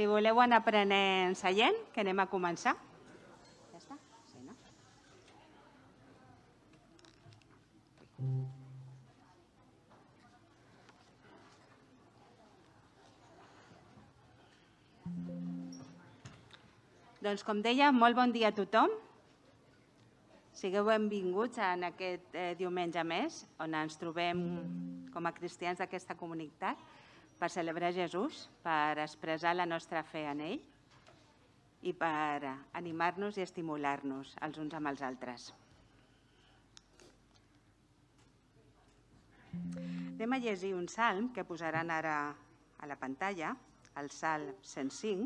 Si voleu anar prenent seient, que anem a començar. Ja està? Sí, no? Doncs, com deia, molt bon dia a tothom. Sigueu benvinguts en aquest diumenge més, on ens trobem com a cristians d'aquesta comunitat per celebrar Jesús, per expressar la nostra fe en ell i per animar-nos i estimular-nos els uns amb els altres. Anem a llegir un salm que posaran ara a la pantalla, el Salm 105,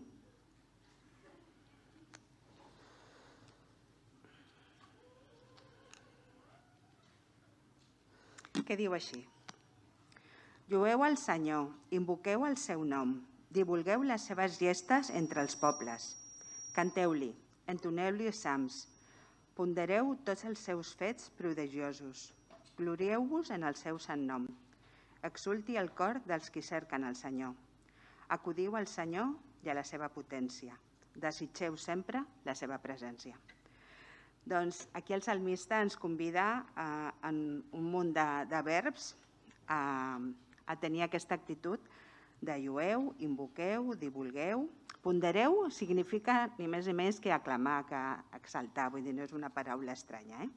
que diu així: Llueu al Senyor, invoqueu el seu nom, divulgueu les seves gestes entre els pobles. Canteu-li, entoneu-li salms, pondereu tots els seus fets prodigiosos, glorieu-vos en el seu sant nom, exulti el cor dels qui cerquen el Senyor. Acudiu al Senyor i a la seva potència, desitgeu sempre la seva presència. Doncs aquí el salmista ens convida en un munt de verbs a tenir aquesta actitud de llueu, invoqueu, divulgueu. Pondereu significa ni més ni menys que aclamar, que exaltar, vull dir, no és una paraula estranya.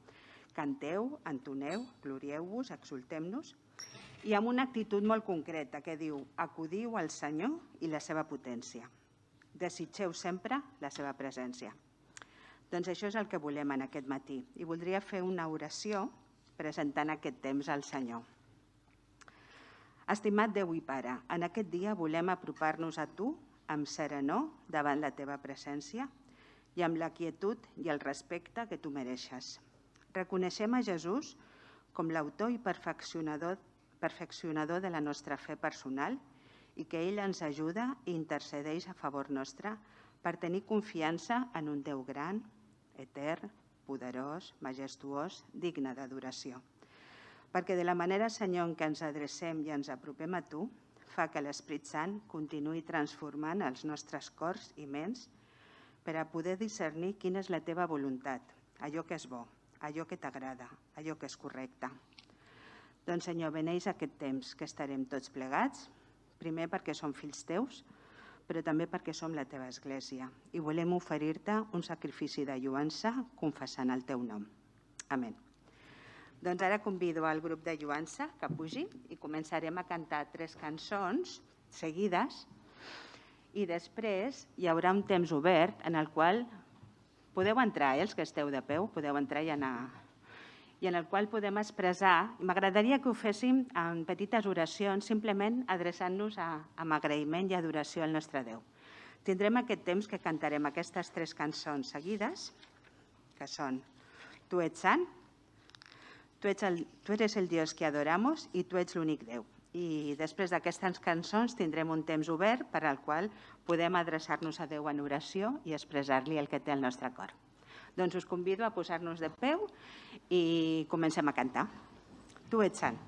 Canteu, entoneu, glorieu-vos, exultem-nos, i amb una actitud molt concreta que diu: acudiu al Senyor i la seva potència. Desitgeu sempre la seva presència. Doncs això és el que volem en aquest matí. I voldria fer una oració presentant aquest temps al Senyor. Estimat Déu i Pare, en aquest dia volem apropar-nos a Tu amb serenor davant la Teva presència i amb la quietud i el respecte que Tu mereixes. Reconeixem a Jesús com l'autor i perfeccionador de la nostra fe personal i que ell ens ajuda i intercedeix a favor nostre per tenir confiança en un Déu gran, etern, poderós, majestuós, digne d'adoració. Perquè de la manera, Senyor, en què ens adrecem i ens apropem a Tu, fa que l'Esprit Sant continuï transformant els nostres cors i ments per a poder discernir quina és la Teva voluntat, allò que és bo, allò que t'agrada, allò que és correcte. Doncs, Senyor, beneix aquest temps que estarem tots plegats, primer perquè som fills Teus, però també perquè som la Teva Església i volem oferir-te un sacrifici de lluança confessant el Teu nom. Amén. Doncs ara convido al grup de lluança que pugi i començarem a cantar 3 cançons seguides i després hi haurà un temps obert en el qual podeu entrar, els que esteu de peu, podeu entrar i anar, i en el qual podem expressar, i m'agradaria que ho féssim en petites oracions, simplement adreçant-nos amb agraïment i adoració al nostre Déu. Tindrem aquest temps que cantarem aquestes 3 cançons seguides, que són Tu ets sant, Tu eres el Dios que adoramos i Tu ets l'únic Déu. I després d'aquestes cançons tindrem un temps obert per al qual podem adreçar-nos a Déu en oració i expressar-li el que té al nostre cor. Doncs us convido a posar-nos de peu i comencem a cantar. Tu ets sant.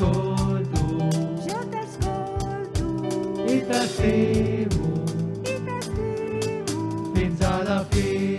t'escolto i t'estimo fins a la fi.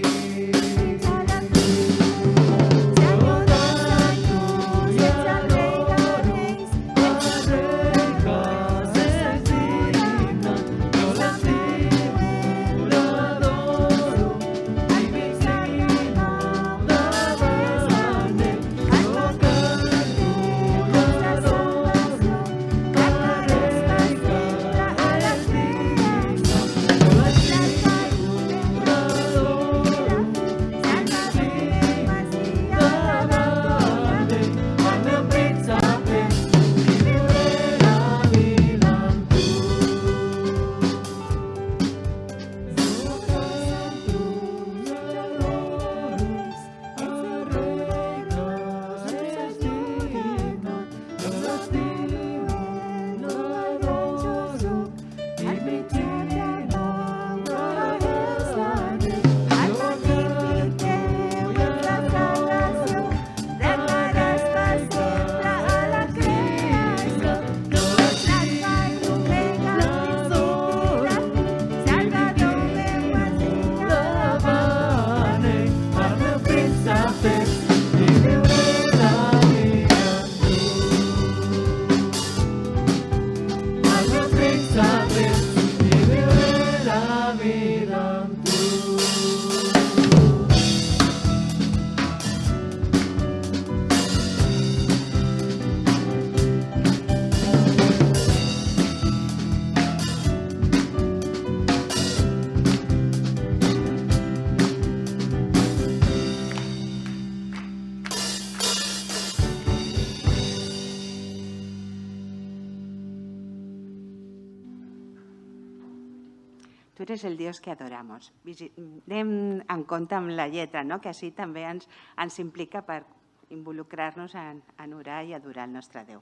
Tu eres el Dios que adoramos. Anem en compte amb la lletra, no? Que així també ens implica per involucrar-nos en orar i adorar el nostre Déu.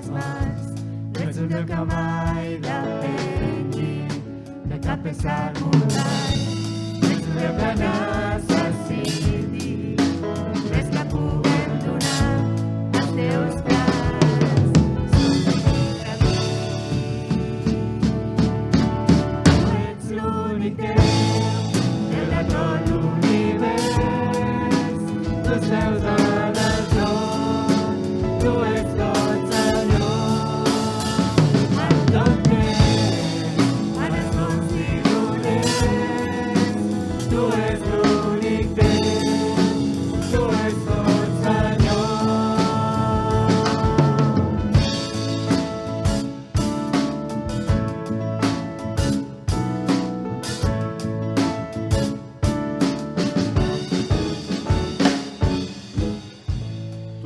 les mans. No ets una que mai depengui de cap ésser mortal. No ets una que necessiti res que puguem donar als teus plans. Tu ets l'únic Déu de tot l'univers. Tu seus en el tron, tu ets tot Senyor. En tot temps, en els bons i dolents, tu ets l'únic Déu, tu ets tot Senyor.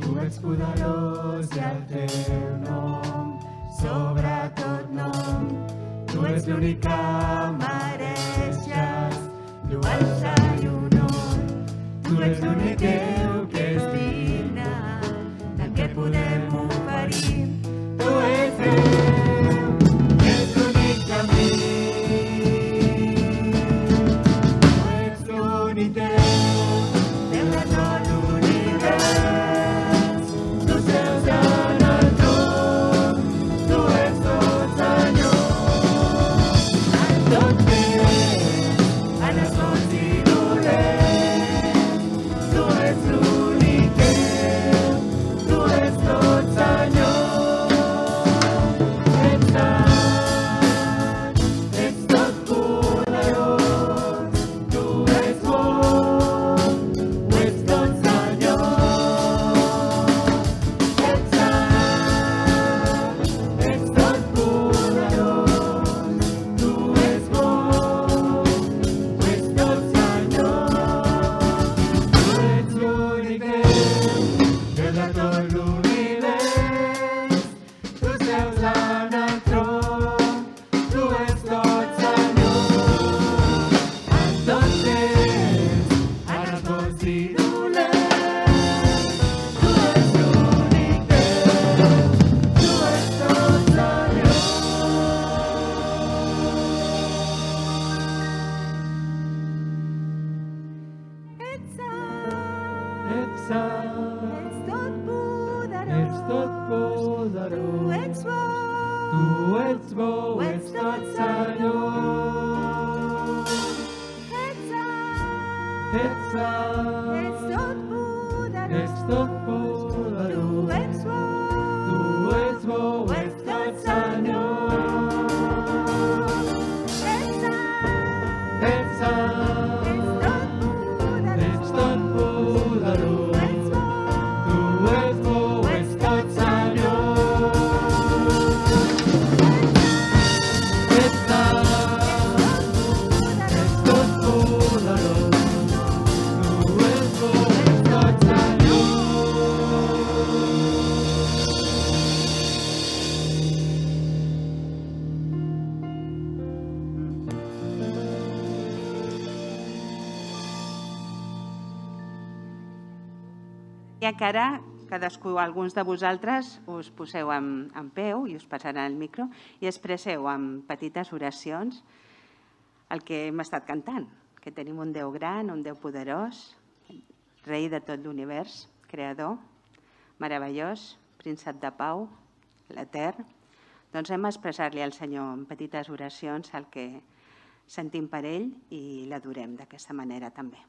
Tu ets poderós i el teu nom, sobre tot nom. Tu ets l'únic que mereixes lloança i honor. Tu ets l'únic Déu que és digne del que podem oferir. Tu ets Déu, ets l'únic camí. Tu ets l'únic Déu, Déu de tot l'univers. Tu seus en el tron, tu ets tot Senyor. En tot temps, en els bons i dolents, tu ets l'únic Déu, tu ets tot Senyor. Ets sant, ets tot poderós, tu ets bo, ho ets tot Senyor. Ets sant, ets tot poderós, tu ets bo, ho ets tot Senyor. Tu ets l'únic Déu de tot l'univers. Tu seus en el tron, tu ets tot Senyor. En tot temps, en els bons i dolents, tu ets l'únic Déu, tu ets tot Senyor. Ets sant, Ets sant, ets tot poderós, ets tot tu poderós. ets bo, Tu ets bo, ho ets tot Senyor. ets sant, Ets sant, ets tot poderós, ets tot tu poderós. ets bo, Tu ets bo, ho ets ets tot tot Senyor. Senyor. Ets sant, Ets sant, ets tot poderós, ets tot poderós. tu ets bo, Tu ets bo, ets tot Senyor. Ets sant, ets tot poderós. Tu ets bo, ets tot Senyor. I encara cadascú, alguns de vosaltres, us poseu en peu i us passaran el micro i expresseu amb petites oracions el que hem estat cantant, que tenim un Déu gran, un Déu poderós, rei de tot l'univers, creador, meravellós, príncep de pau, l'etern. Doncs hem expressar-li al Senyor en petites oracions el que sentim per ell i l'adorem d'aquesta manera també.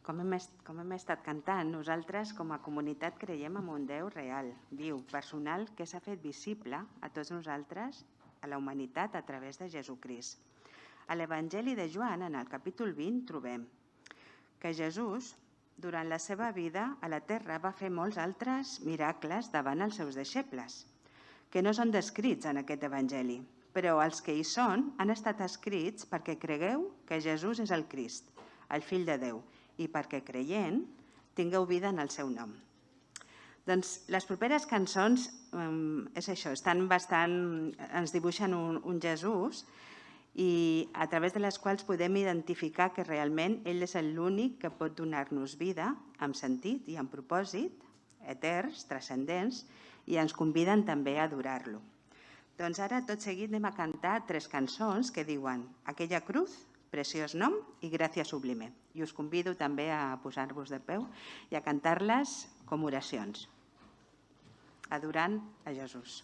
Com hem estat cantant, nosaltres com a comunitat creiem en un Déu real, viu, personal, que s'ha fet visible a tots nosaltres, a la humanitat, a través de Jesucrist. A l'Evangeli de Joan, en el capítol 20, trobem que Jesús, durant la seva vida a la terra, va fer molts altres miracles davant els seus deixebles, que no són descrits en aquest Evangeli, però els que hi són han estat escrits perquè cregueu que Jesús és el Crist, el Fill de Déu, i perquè creient tingueu vida en el seu nom. Doncs les properes cançons és això, estan bastant, ens dibuixen un Jesús i a través de les quals podem identificar que realment ell és l'únic que pot donar-nos vida amb sentit i amb propòsit, eterns, transcendents, i ens conviden també a adorar-lo. Doncs ara, tot seguit, anem a cantar 3 cançons que diuen Aquella cruz, Preciós nom i Gràcia sublime. I us convido també a posar-vos de peu i a cantar-les com oracions, adorant a Jesús.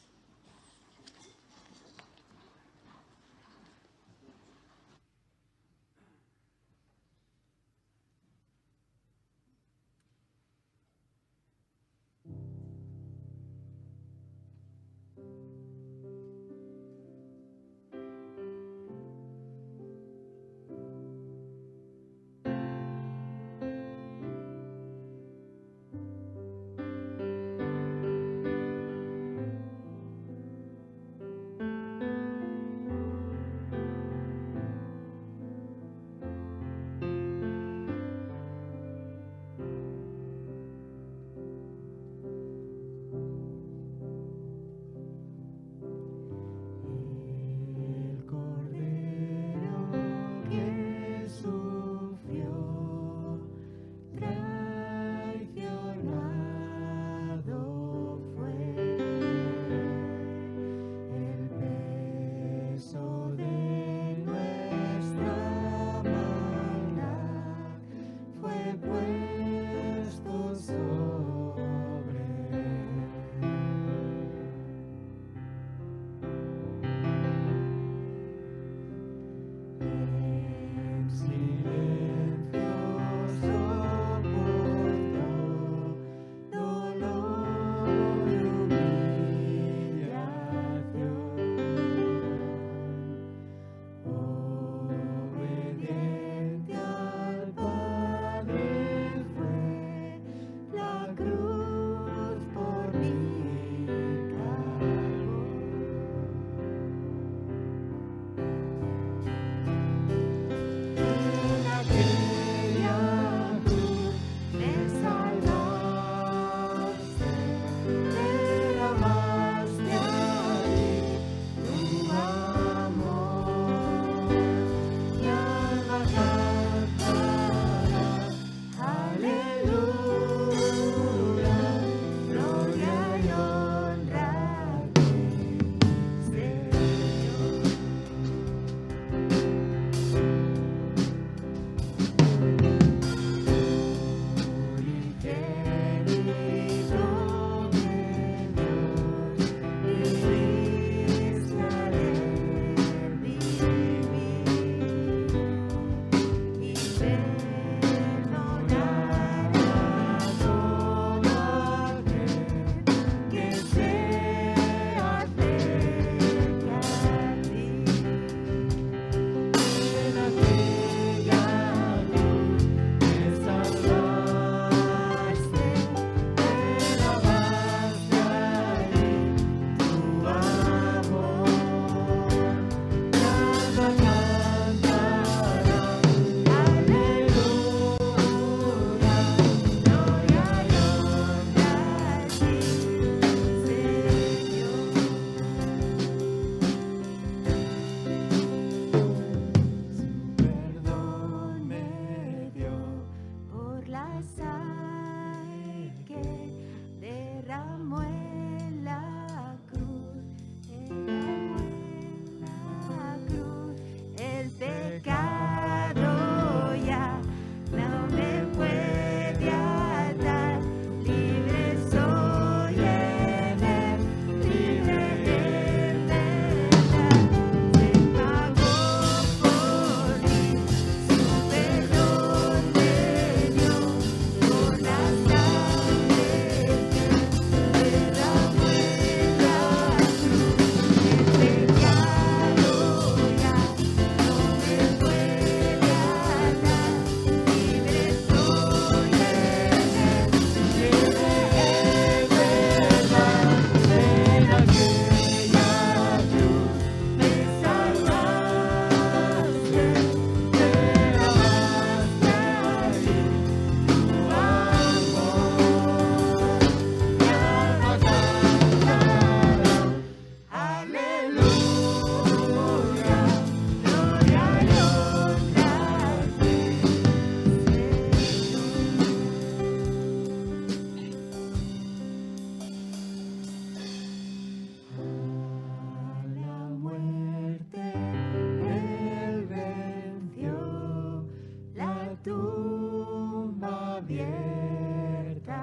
tumba abierta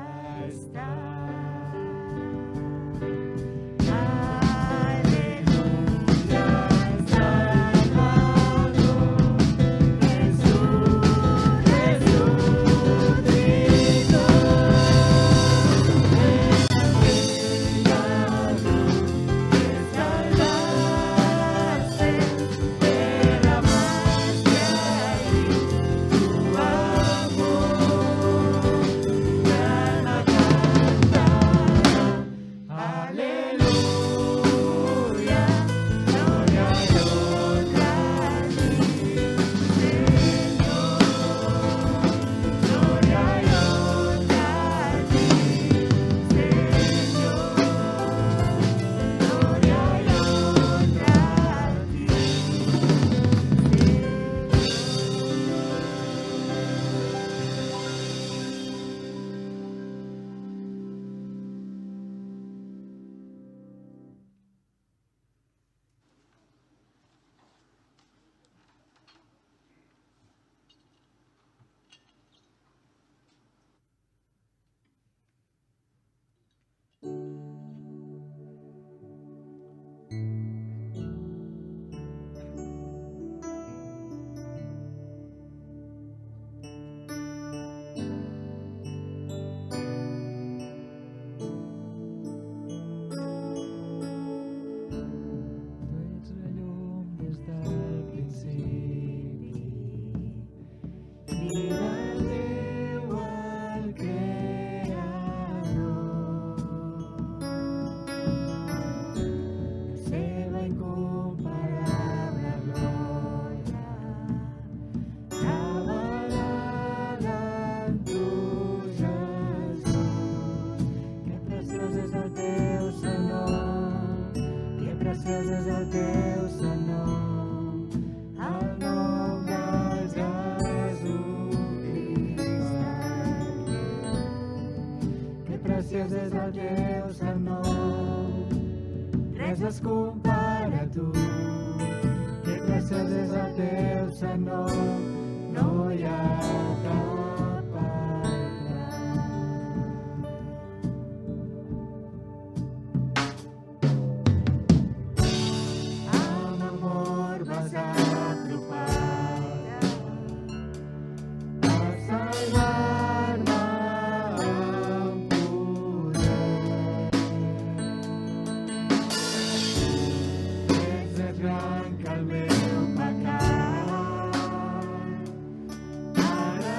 está. Aleluya, Salvador, Jesús resucitó. Preciós és el teu sant nom, res es compara a tu. Que preciós és el teu sant nom, no hi ha cap altre. Amb amor vas apropar a salvar-me amb poder. Ets més gran que el meu pecat. Ara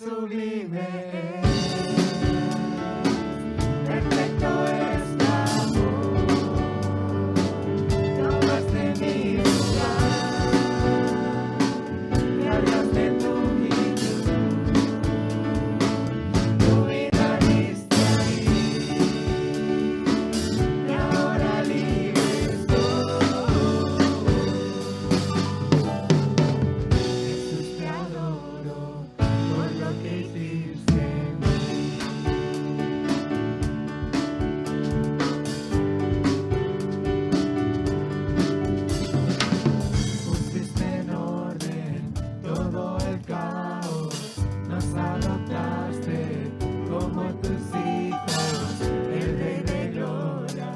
sublime es, perfecto es tu amor, tomaste mi lugar, cargaste tu cruz, tu vida diste ahí, y ahora libre estoy. Jesús, te adoro por lo que hiciste en mí. Pusiste en orden todo el caos, nos adoptaste como tus hijos, el Rey de gloria,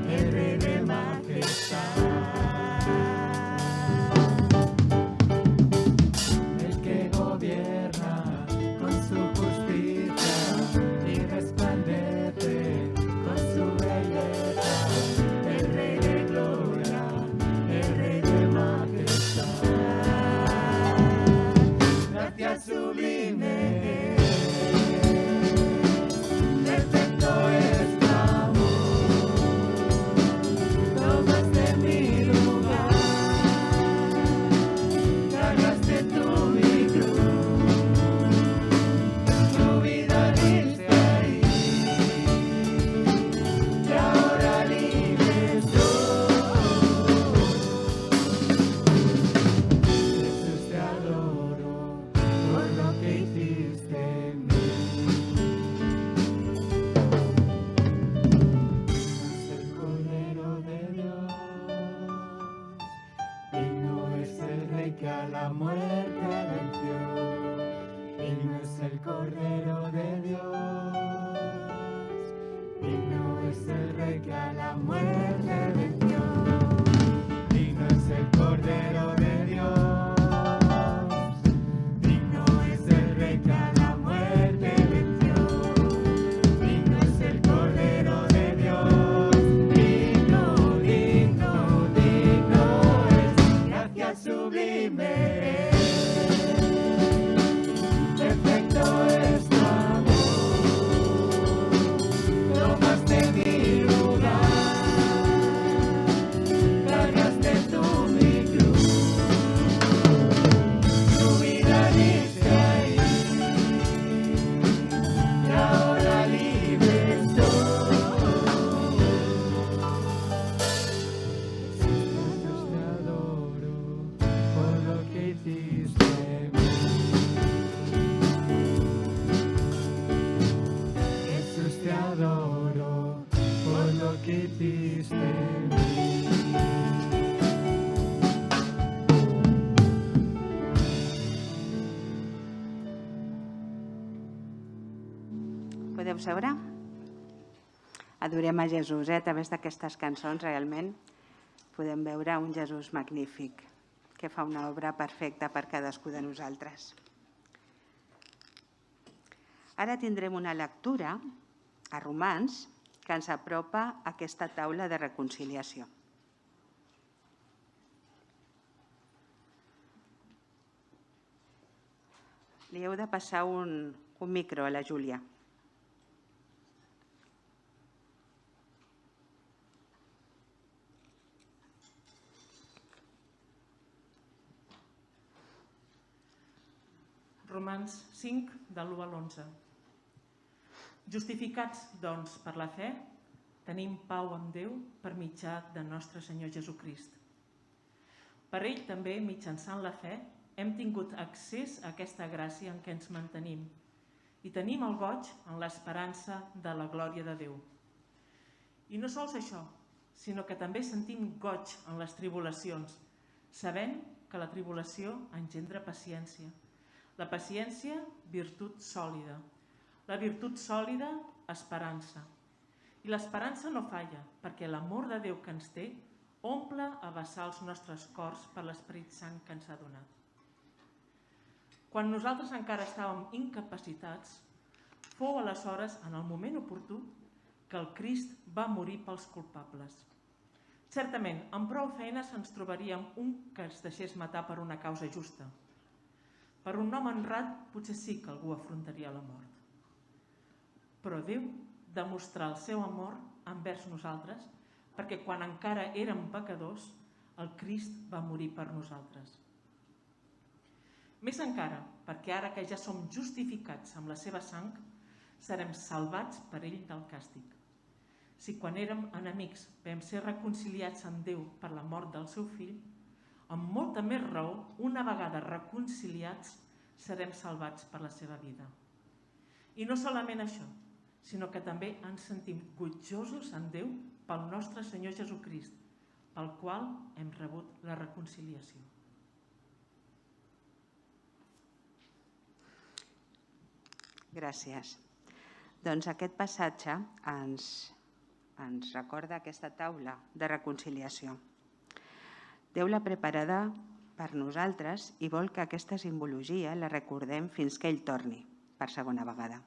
el Rey de majestad. El que gobierna con su justicia y resplandece con su belleza, el Rey de gloria, el Rey de majestad. Gracias sublime es, perfecto es tu amor, tomaste mi lugar, cargaste tú mi cruz, tu vida diste ahí, y ahora libre estoy. Jesús, te adoro por lo que hiciste en mí. Es el Cordero de Dios, digno es el Rey que a la muerte venció, digno es el Cordero de Dios, digno es el Rey que a la muerte venció, digno es el Cordero de Dios, digno es el Rey que a la muerte venció, digno es el Cordero de Dios, digno, digno, digno es, gracias sublime es, perfecto es tu amor, tomaste mi lugar, cargaste tú mi cruz, tu vida diste ahí, y ahora libre estoy. Jesús, te adoro por lo que hiciste en mí. Jesús, te adoro por lo que hiciste en mí. Podeu seure? Adorem a Jesús, a través d'aquestes cançons realment podem veure un Jesús magnífic que fa una obra perfecta per cadascú de nosaltres. Ara tindrem una lectura a Romans que ens apropa a aquesta taula de reconciliació. Li heu de passar un micro a la Júlia. Romans 5, de l'1 a l'11. Justificats, doncs, per la fe, tenim pau amb Déu per mitjà del nostre Senyor Jesucrist. Per ell també, mitjançant la fe, hem tingut accés a aquesta gràcia en què ens mantenim i tenim el goig en l'esperança de la glòria de Déu. I no sols això, sinó que també sentim goig en les tribulacions, sabent que la tribulació engendra paciència. La paciència, virtut sòlida. La virtut sòlida, esperança. I l'esperança no falla, perquè l'amor de Déu que ens té omple a vessar els nostres cors per l'Esperit Sant que ens ha donat. Quan nosaltres encara estàvem incapacitats, fou aleshores, en el moment oportú, que el Crist va morir pels culpables. Certament, amb prou feines ens trobaríem un que es deixés matar per una causa justa. Per un home honrat potser sí que algú afrontaria la mort. Però Déu demostrà el seu amor envers nosaltres perquè quan encara érem pecadors, el Crist va morir per nosaltres. Més encara, perquè ara que ja som justificats amb la seva sang, serem salvats per ell del càstig. Si quan érem enemics vam ser reconciliats amb Déu per la mort del seu fill, amb molta més raó, una vegada reconciliats, serem salvats per la seva vida. I no solament això, sinó que també ens sentim gojosos en Déu pel nostre Senyor Jesucrist, pel qual hem rebut la reconciliació. Gràcies. Doncs aquest passatge ens recorda aquesta taula de reconciliació. Déu l'ha preparada per nosaltres i vol que aquesta simbologia la recordem fins que ell torni, per segona vegada.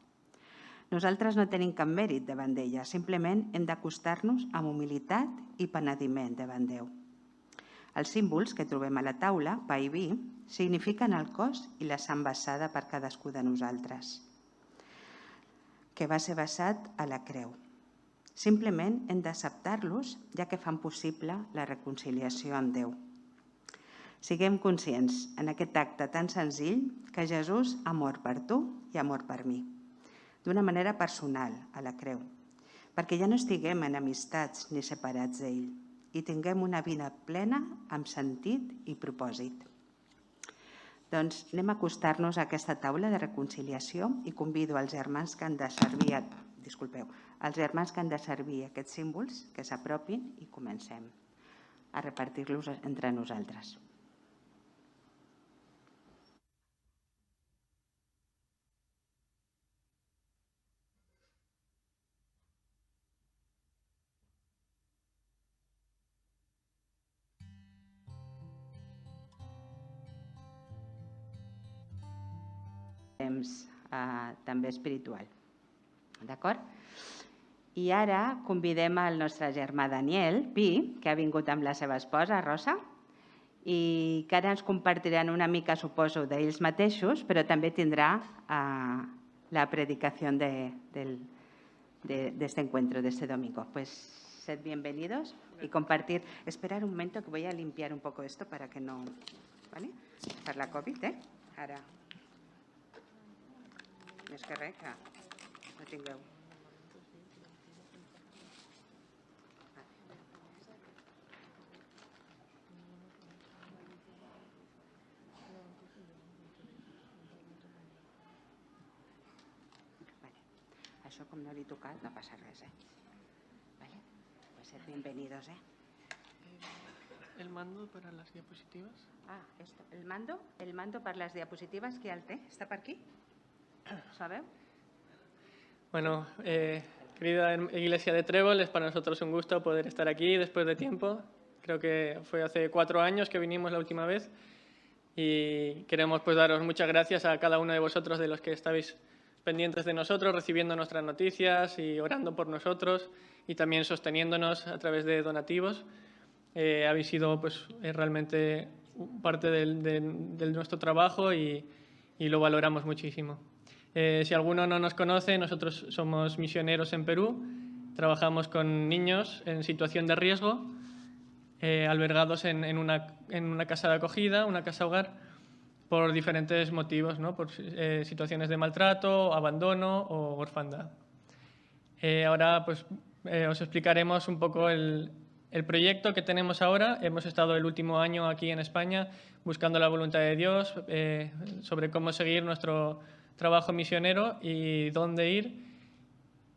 Nosaltres no tenim cap mèrit davant d'ella, simplement hem d'acostar-nos amb humilitat i penediment davant Déu. Els símbols que trobem a la taula, pa i vi, signifiquen el cos i la sang vessada per cadascú de nosaltres, que va ser vessat a la creu. Simplement hem d'acceptar-los, ja que fan possible la reconciliació amb Déu. Siguem conscients en aquest acte tan senzill que Jesús ha mort per tu i ha mort per mi, d'una manera personal, a la creu, perquè ja no estiguem en amistats ni separats d'ell i tinguem una vida plena amb sentit i propòsit. Doncs anem a acostar-nos a aquesta taula de reconciliació i convido els germans que han de servir, aquests símbols que s'apropin i comencem a repartir-los entre nosaltres. Temps també espiritual. D'acord? I ara convidem el nostre germà Daniel Pi, que ha vingut amb la seva esposa, Rosa, i que ara ens compartiran una mica, suposo, d'ells mateixos, però també tindrà la predicació de este encuentro, de este domingo. Pues sed bienvenidos y compartir. Esperar un momento que voy a limpiar un poco esto para que no... ¿Vale? Per la Covid, Ara... Més que res, que no tingueu. Vale. Això com no li he tocat no passa res, Vale. Pues ser bienvenidos, ¿El mando para las diapositivas? Esto. El mando para las diapositivas, qui el té? Està per aquí? ¿Sabeu? Bueno, querida Iglesia de Trébol, es para nosotros un gusto poder estar aquí después de tiempo. Creo que fue hace 4 años que vinimos la última vez y queremos pues daros muchas gracias a cada uno de vosotros, de los que estáis pendientes de nosotros, recibiendo nuestras noticias y orando por nosotros y también sosteniéndonos a través de donativos. Habéis sido pues realmente parte de nuestro trabajo y lo valoramos muchísimo. Si alguno no nos conoce, nosotros somos misioneros en Perú, trabajamos con niños en situación de riesgo, albergados en una casa de acogida, una casa hogar, por diferentes motivos, ¿no? Por situaciones de maltrato, abandono o orfandad. Ahora pues, os explicaremos un poco el proyecto que tenemos ahora. Hemos estado el último año aquí en España buscando la voluntad de Dios sobre cómo seguir nuestro trabajo misionero y dónde ir,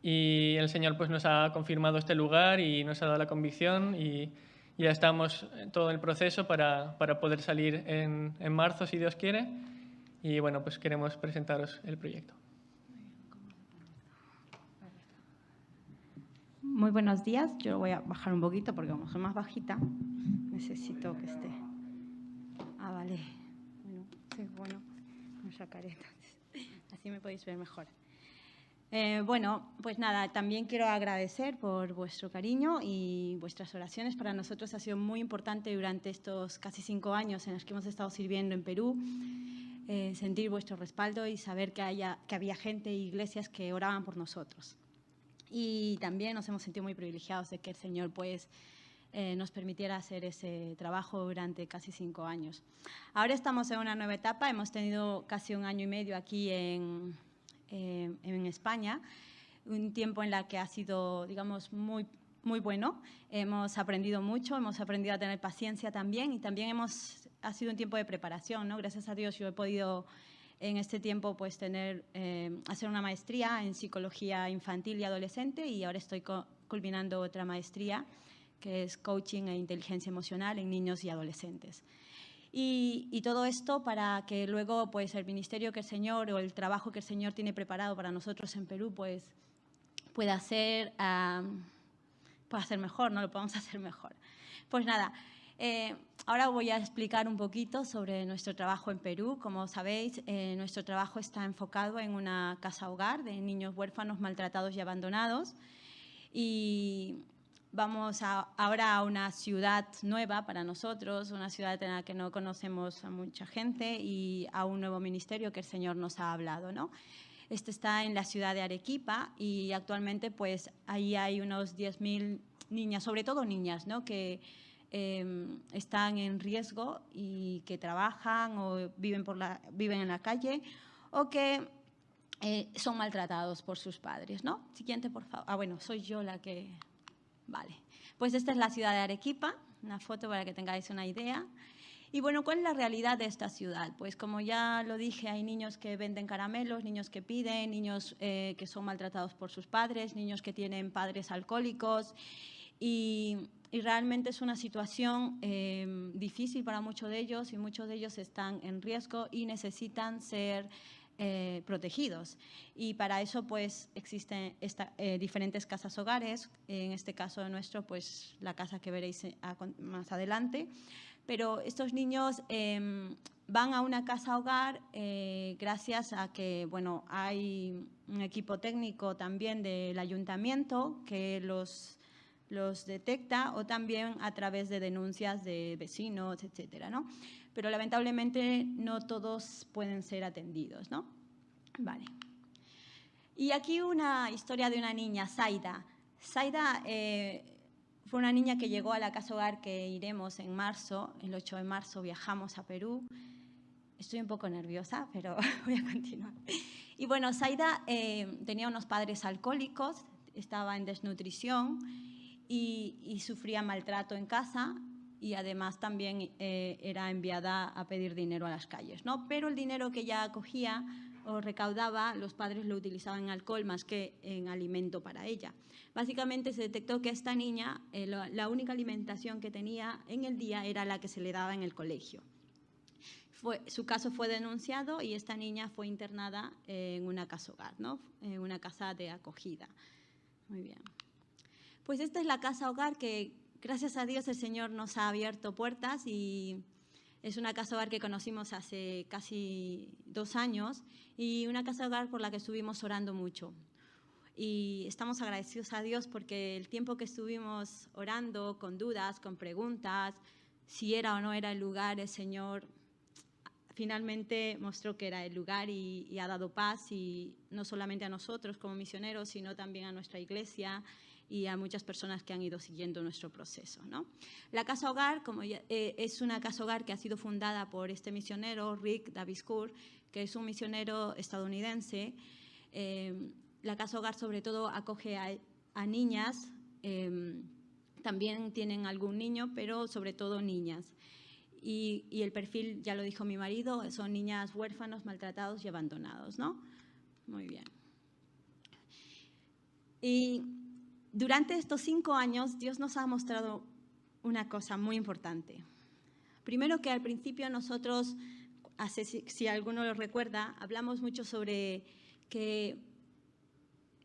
y el Señor pues nos ha confirmado este lugar y nos ha dado la convicción y ya estamos en todo el proceso para poder salir en marzo, si Dios quiere, y bueno, pues queremos presentaros el proyecto. Muy buenos días, yo lo voy a bajar un poquito porque como soy más bajita, necesito que esté... vale, bueno, me sacaré entonces. Así me podéis ver mejor. Bueno, pues nada, también quiero agradecer por vuestro cariño y vuestras oraciones. Para nosotros ha sido muy importante durante estos casi 5 años en los que hemos estado sirviendo en Perú. sentir vuestro respaldo y saber que había gente e iglesias que oraban por nosotros. Y también nos hemos sentido muy privilegiados de que el Señor pues nos permitiera hacer ese trabajo durante casi 5 años. Ahora estamos en una nueva etapa, hemos tenido casi 1 año y medio aquí en España, un tiempo en el que ha sido, digamos, muy bueno. Hemos aprendido mucho, hemos aprendido a tener paciencia también y también ha sido un tiempo de preparación, ¿no? Gracias a Dios yo he podido en este tiempo pues hacer una maestría en psicología infantil y adolescente y ahora estoy culminando otra maestría que es coaching e inteligencia emocional en niños y adolescentes. Y todo esto para que luego pues el ministerio que el Señor o el trabajo que el Señor tiene preparado para nosotros en Perú pues pueda ser mejor, ¿no? Lo podamos hacer mejor. Pues nada, ahora voy a explicar un poquito sobre nuestro trabajo en Perú. Como sabéis, nuestro trabajo está enfocado en una casa hogar de niños huérfanos, maltratados y abandonados. Y vamos ahora a una ciudad nueva para nosotros, una ciudad en la que no conocemos a mucha gente y a un nuevo ministerio que el Señor nos ha hablado, ¿no? Este está en la ciudad de Arequipa y actualmente pues ahí hay unos 10.000 niñas, sobre todo niñas, ¿no? Que están en riesgo y que trabajan o viven en la calle o que son maltratados por sus padres, ¿no? Siguiente, por favor. Bueno, soy yo la que... Vale. Pues esta es la ciudad de Arequipa, una foto para que tengáis una idea. Y bueno, ¿cuál es la realidad de esta ciudad? Pues como ya lo dije, hay niños que venden caramelos, niños que piden, niños que son maltratados por sus padres, niños que tienen padres alcohólicos y realmente es una situación difícil para muchos de ellos y muchos de ellos están en riesgo y necesitan ser protegidos. Y para eso pues existen diferentes casas hogares, en este caso nuestro pues la casa que veréis más adelante. Pero estos niños van a una casa hogar gracias a que bueno, hay un equipo técnico también del ayuntamiento que los detecta o también a través de denuncias de vecinos, etcétera, ¿no? Pero lamentablemente no todos pueden ser atendidos, ¿no? Vale. Y aquí una historia de una niña, Zaida. Zaida fue una niña que llegó a la casa hogar que iremos en marzo, el 8 de marzo viajamos a Perú. Estoy un poco nerviosa, pero voy a continuar. Y bueno, Zaida tenía unos padres alcohólicos, estaba en desnutrición y sufría maltrato en casa y además también era enviada a pedir dinero a las calles, ¿no? Pero el dinero que ella cogía o recaudaba, los padres lo utilizaban en alcohol más que en alimento para ella. Básicamente se detectó que esta niña, la única alimentación que tenía en el día era la que se le daba en el colegio. Su caso fue denunciado y esta niña fue internada en una casa hogar, ¿no? En una casa de acogida. Muy bien. Pues esta es la casa hogar que, gracias a Dios, el Señor nos ha abierto puertas y es una casa hogar que conocimos hace casi 2 años y una casa hogar por la que estuvimos orando mucho. Y estamos agradecidos a Dios porque el tiempo que estuvimos orando con dudas, con preguntas, si era o no era el lugar, el Señor finalmente mostró que era el lugar y ha dado paz, y no solamente a nosotros como misioneros, sino también a nuestra iglesia y a muchas personas que han ido siguiendo nuestro proceso, ¿no? La Casa Hogar es una casa hogar que ha sido fundada por este misionero, Rick Daviscourt, que es un misionero estadounidense. La Casa Hogar sobre todo acoge a niñas, también tienen algún niño, pero sobre todo niñas. Y el perfil, ya lo dijo mi marido, son niñas huérfanos, maltratados y abandonados, ¿no? Muy bien. Y durante estos 5 años, Dios nos ha mostrado una cosa muy importante. Primero, que al principio nosotros, si alguno lo recuerda, hablamos mucho sobre que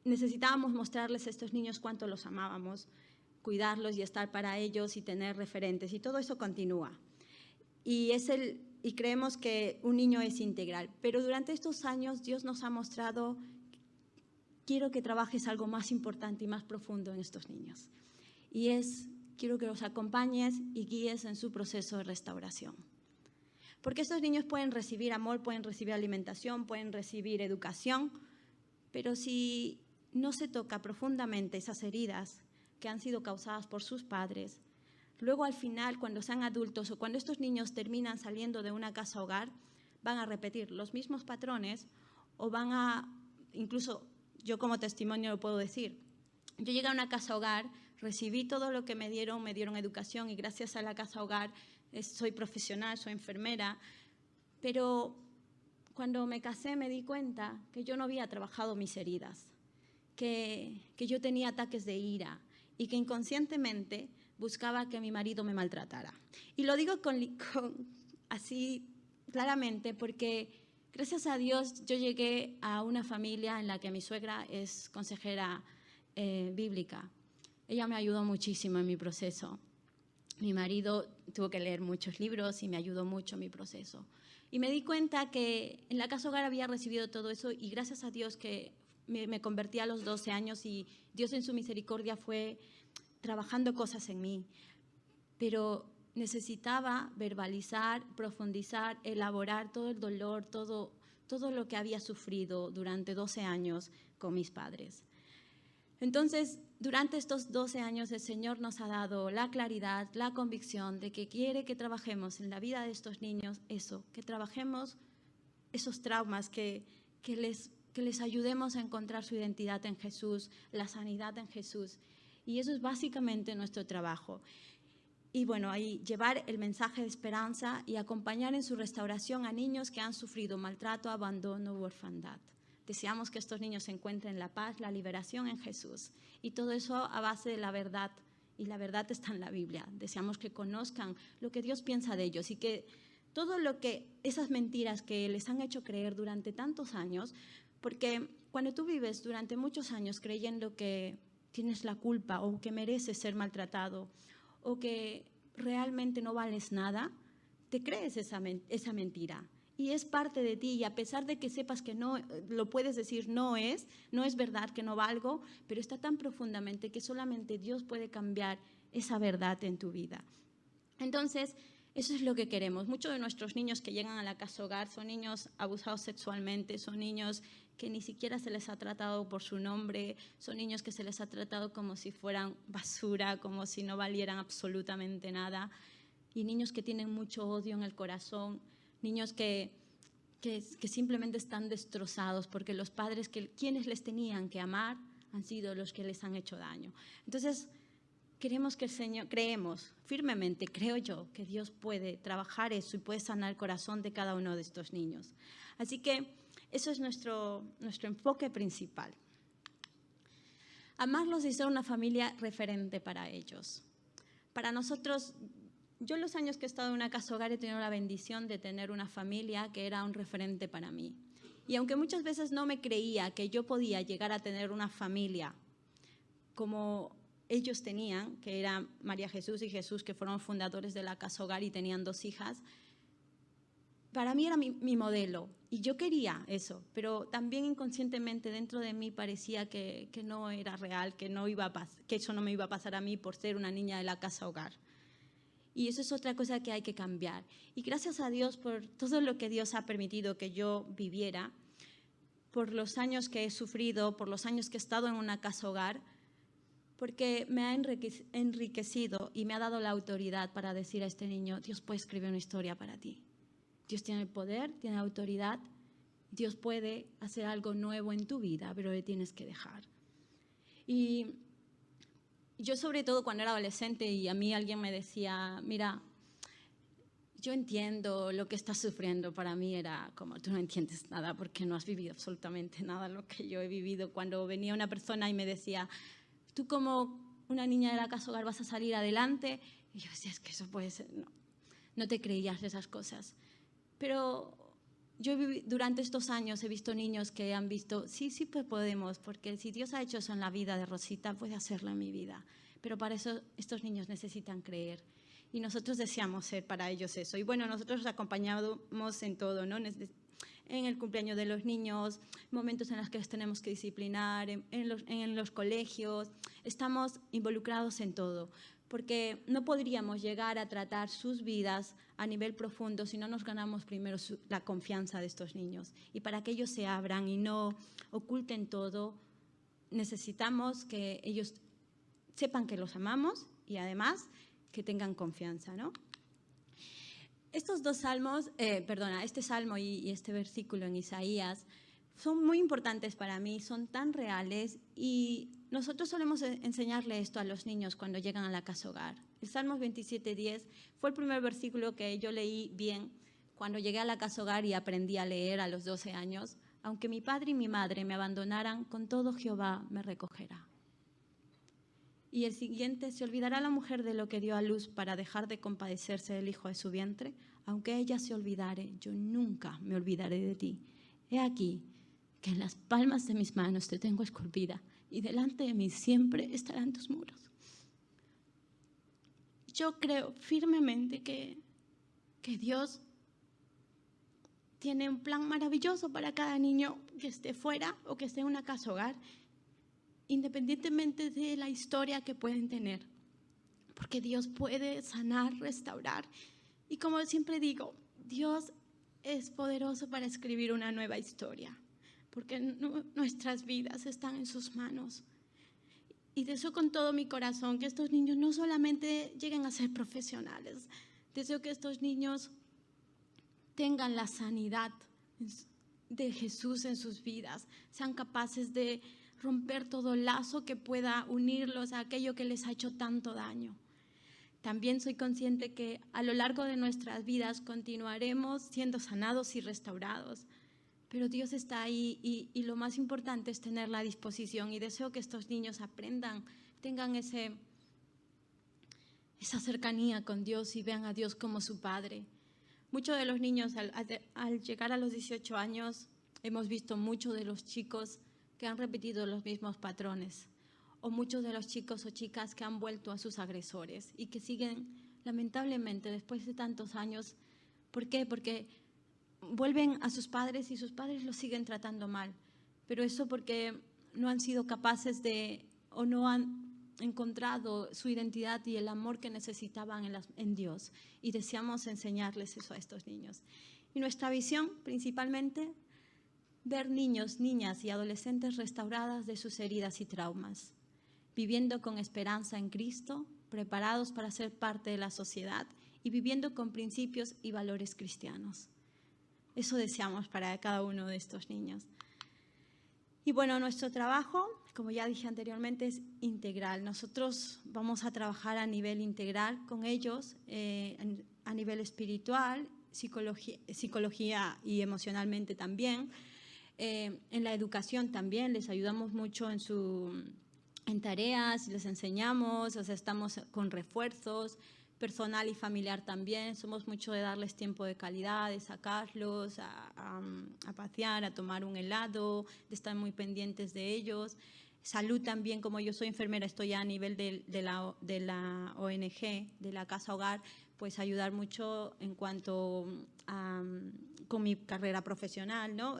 necesitábamos mostrarles a estos niños cuánto los amábamos, cuidarlos y estar para ellos y tener referentes, y todo eso continúa. Y creemos que un niño es integral. Pero durante estos años Dios nos ha mostrado: quiero que trabajes algo más importante y más profundo en estos niños. Quiero que los acompañes y guíes en su proceso de restauración. Porque estos niños pueden recibir amor, pueden recibir alimentación, pueden recibir educación, pero si no se toca profundamente esas heridas que han sido causadas por sus padres, luego al final, cuando sean adultos o cuando estos niños terminan saliendo de una casa hogar, van a repetir los mismos patrones o van a, incluso yo como testimonio lo puedo decir, yo llegué a una casa hogar, recibí todo lo que me dieron educación y gracias a la casa hogar soy profesional, soy enfermera, pero cuando me casé me di cuenta que yo no había trabajado mis heridas, que yo tenía ataques de ira y que inconscientemente buscaba que mi marido me maltratara. Y lo digo así claramente porque gracias a Dios yo llegué a una familia en la que mi suegra es consejera bíblica. Ella me ayudó muchísimo en mi proceso. Mi marido tuvo que leer muchos libros y me ayudó mucho en mi proceso. Y me di cuenta que en la casa hogar había recibido todo eso y gracias a Dios que me convertí a los 12 años y Dios en su misericordia fue trabajando cosas en mí. Pero necesitaba verbalizar, profundizar, elaborar todo el dolor, todo lo que había sufrido durante 12 años con mis padres. Entonces, durante estos 12 años el Señor nos ha dado la claridad, la convicción de que quiere que trabajemos en la vida de estos niños eso, que trabajemos esos traumas, que les ayudemos a encontrar su identidad en Jesús, la sanidad en Jesús. Y eso es básicamente nuestro trabajo. Y bueno, ahí llevar el mensaje de esperanza y acompañar en su restauración a niños que han sufrido maltrato, abandono u orfandad. Deseamos que estos niños encuentren la paz, la liberación en Jesús. Y todo eso a base de la verdad. Y la verdad está en la Biblia. Deseamos que conozcan lo que Dios piensa de ellos y que todo lo que, esas mentiras que les han hecho creer durante tantos años, porque cuando tú vives durante muchos años creyendo que tienes la culpa o que mereces ser maltratado o que realmente no vales nada, te crees esa mentira. Y es parte de ti y a pesar de que sepas que no lo puedes decir, no es verdad que no valgo, pero está tan profundamente que solamente Dios puede cambiar esa verdad en tu vida. Entonces, eso es lo que queremos. Muchos de nuestros niños que llegan a la casa hogar son niños abusados sexualmente, son niños que ni siquiera se les ha tratado por su nombre, son niños que se les ha tratado como si fueran basura, como si no valieran absolutamente nada, y niños que tienen mucho odio en el corazón, niños que simplemente están destrozados porque los padres quienes les tenían que amar han sido los que les han hecho daño. Entonces, creemos firmemente, creo yo, que Dios puede trabajar eso y puede sanar el corazón de cada uno de estos niños. Así que eso es nuestro enfoque principal. Amarlos y ser una familia referente para ellos. Para nosotros, yo los años que he estado en una casa hogar he tenido la bendición de tener una familia que era un referente para mí. Y aunque muchas veces no me creía que yo podía llegar a tener una familia como ellos tenían, que eran María Jesús y Jesús, que fueron fundadores de la casa hogar y tenían 2 hijas, para mí era mi modelo y yo quería eso, pero también inconscientemente dentro de mí parecía que no era real, que eso no me iba a pasar a mí por ser una niña de la casa hogar. Y eso es otra cosa que hay que cambiar. Y gracias a Dios por todo lo que Dios ha permitido que yo viviera, por los años que he sufrido, por los años que he estado en una casa hogar, porque me ha enriquecido y me ha dado la autoridad para decir a este niño, Dios puede escribir una historia para ti. Dios tiene el poder, tiene la autoridad, Dios puede hacer algo nuevo en tu vida, pero le tienes que dejar. Y yo sobre todo cuando era adolescente y a mí alguien me decía, mira, yo entiendo lo que estás sufriendo, para mí era como, tú no entiendes nada porque no has vivido absolutamente nada lo que yo he vivido. Cuando venía una persona y me decía, tú como una niña de la casa hogar vas a salir adelante, y yo decía, es que eso puede ser, no te creías esas cosas. Pero yo durante estos años he visto niños que han visto, sí, pues podemos, porque si Dios ha hecho eso en la vida de Rosita, puede hacerlo en mi vida. Pero para eso estos niños necesitan creer. Y nosotros deseamos ser para ellos eso. Y bueno, nosotros los acompañamos en todo, ¿no? En el cumpleaños de los niños, momentos en los que los tenemos que disciplinar, en los colegios. Estamos involucrados en todo. porque no podríamos llegar a tratar sus vidas a nivel profundo si no nos ganamos primero la confianza de estos niños. Y para que ellos se abran y no oculten todo, necesitamos que ellos sepan que los amamos y además que tengan confianza, ¿no? Estos dos salmos, este salmo y este versículo en Isaías son muy importantes para mí, son tan reales y nosotros solemos enseñarle esto a los niños cuando llegan a la casa hogar. El Salmo 27:10 fue el primer versículo que yo leí bien cuando llegué a la casa hogar y aprendí a leer a los 12 años. Aunque mi padre y mi madre me abandonaran, con todo Jehová me recogerá. Y el siguiente, ¿se olvidará la mujer de lo que dio a luz para dejar de compadecerse del hijo de su vientre? Aunque ella se olvidare, yo nunca me olvidaré de ti. He aquí que en las palmas de mis manos te tengo esculpida y delante de mí siempre estarán tus muros. Yo creo firmemente que Dios tiene un plan maravilloso para cada niño que esté fuera o que esté en una casa hogar, independientemente de la historia que pueden tener, porque Dios puede sanar, restaurar. Y como siempre digo, Dios es poderoso para escribir una nueva historia, porque nuestras vidas están en sus manos. Y deseo con todo mi corazón que estos niños no solamente lleguen a ser profesionales, deseo que estos niños tengan la sanidad de Jesús en sus vidas, sean capaces de romper todo lazo que pueda unirlos a aquello que les ha hecho tanto daño. También soy consciente que a lo largo de nuestras vidas continuaremos siendo sanados y restaurados, pero Dios está ahí y lo más importante es tener la disposición, y deseo que estos niños aprendan, tengan esa cercanía con Dios y vean a Dios como su Padre. Muchos de los niños al llegar a los 18 años hemos visto muchos de los chicos que han repetido los mismos patrones, o muchos de los chicos o chicas que han vuelto a sus agresores y que siguen, lamentablemente, después de tantos años. ¿Por qué? Porque vuelven a sus padres y sus padres los siguen tratando mal, pero eso porque no han sido capaces o no han encontrado su identidad y el amor que necesitaban en Dios, y deseamos enseñarles eso a estos niños. Y nuestra visión, principalmente, ver niños, niñas y adolescentes restauradas de sus heridas y traumas, viviendo con esperanza en Cristo, preparados para ser parte de la sociedad y viviendo con principios y valores cristianos. Eso deseamos para cada uno de estos niños. Y bueno, nuestro trabajo, como ya dije anteriormente, es integral. Nosotros vamos a trabajar a nivel integral con ellos, a nivel espiritual, psicología y emocionalmente también. En la educación también les ayudamos mucho en tareas, les enseñamos, o sea, estamos con refuerzos, personal y familiar también. Somos mucho de darles tiempo de calidad, de sacarlos a pasear, a tomar un helado, de estar muy pendientes de ellos. Salud también, como yo soy enfermera, estoy ya a nivel de la ONG, de la Casa Hogar, pues ayudar mucho en cuanto con mi carrera profesional, ¿no?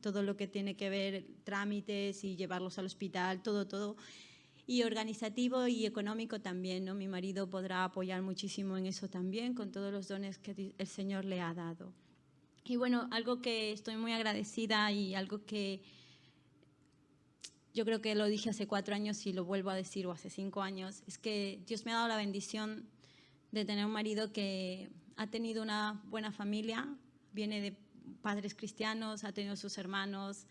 Todo lo que tiene que ver trámites y llevarlos al hospital, todo. Y organizativo y económico también, ¿no? Mi marido podrá apoyar muchísimo en eso también, con todos los dones que el Señor le ha dado. Y bueno, algo que estoy muy agradecida y algo que yo creo que lo dije hace 4 años y lo vuelvo a decir, o hace 5 años, es que Dios me ha dado la bendición de tener un marido que ha tenido una buena familia, viene de padres cristianos, ha tenido sus hermanos,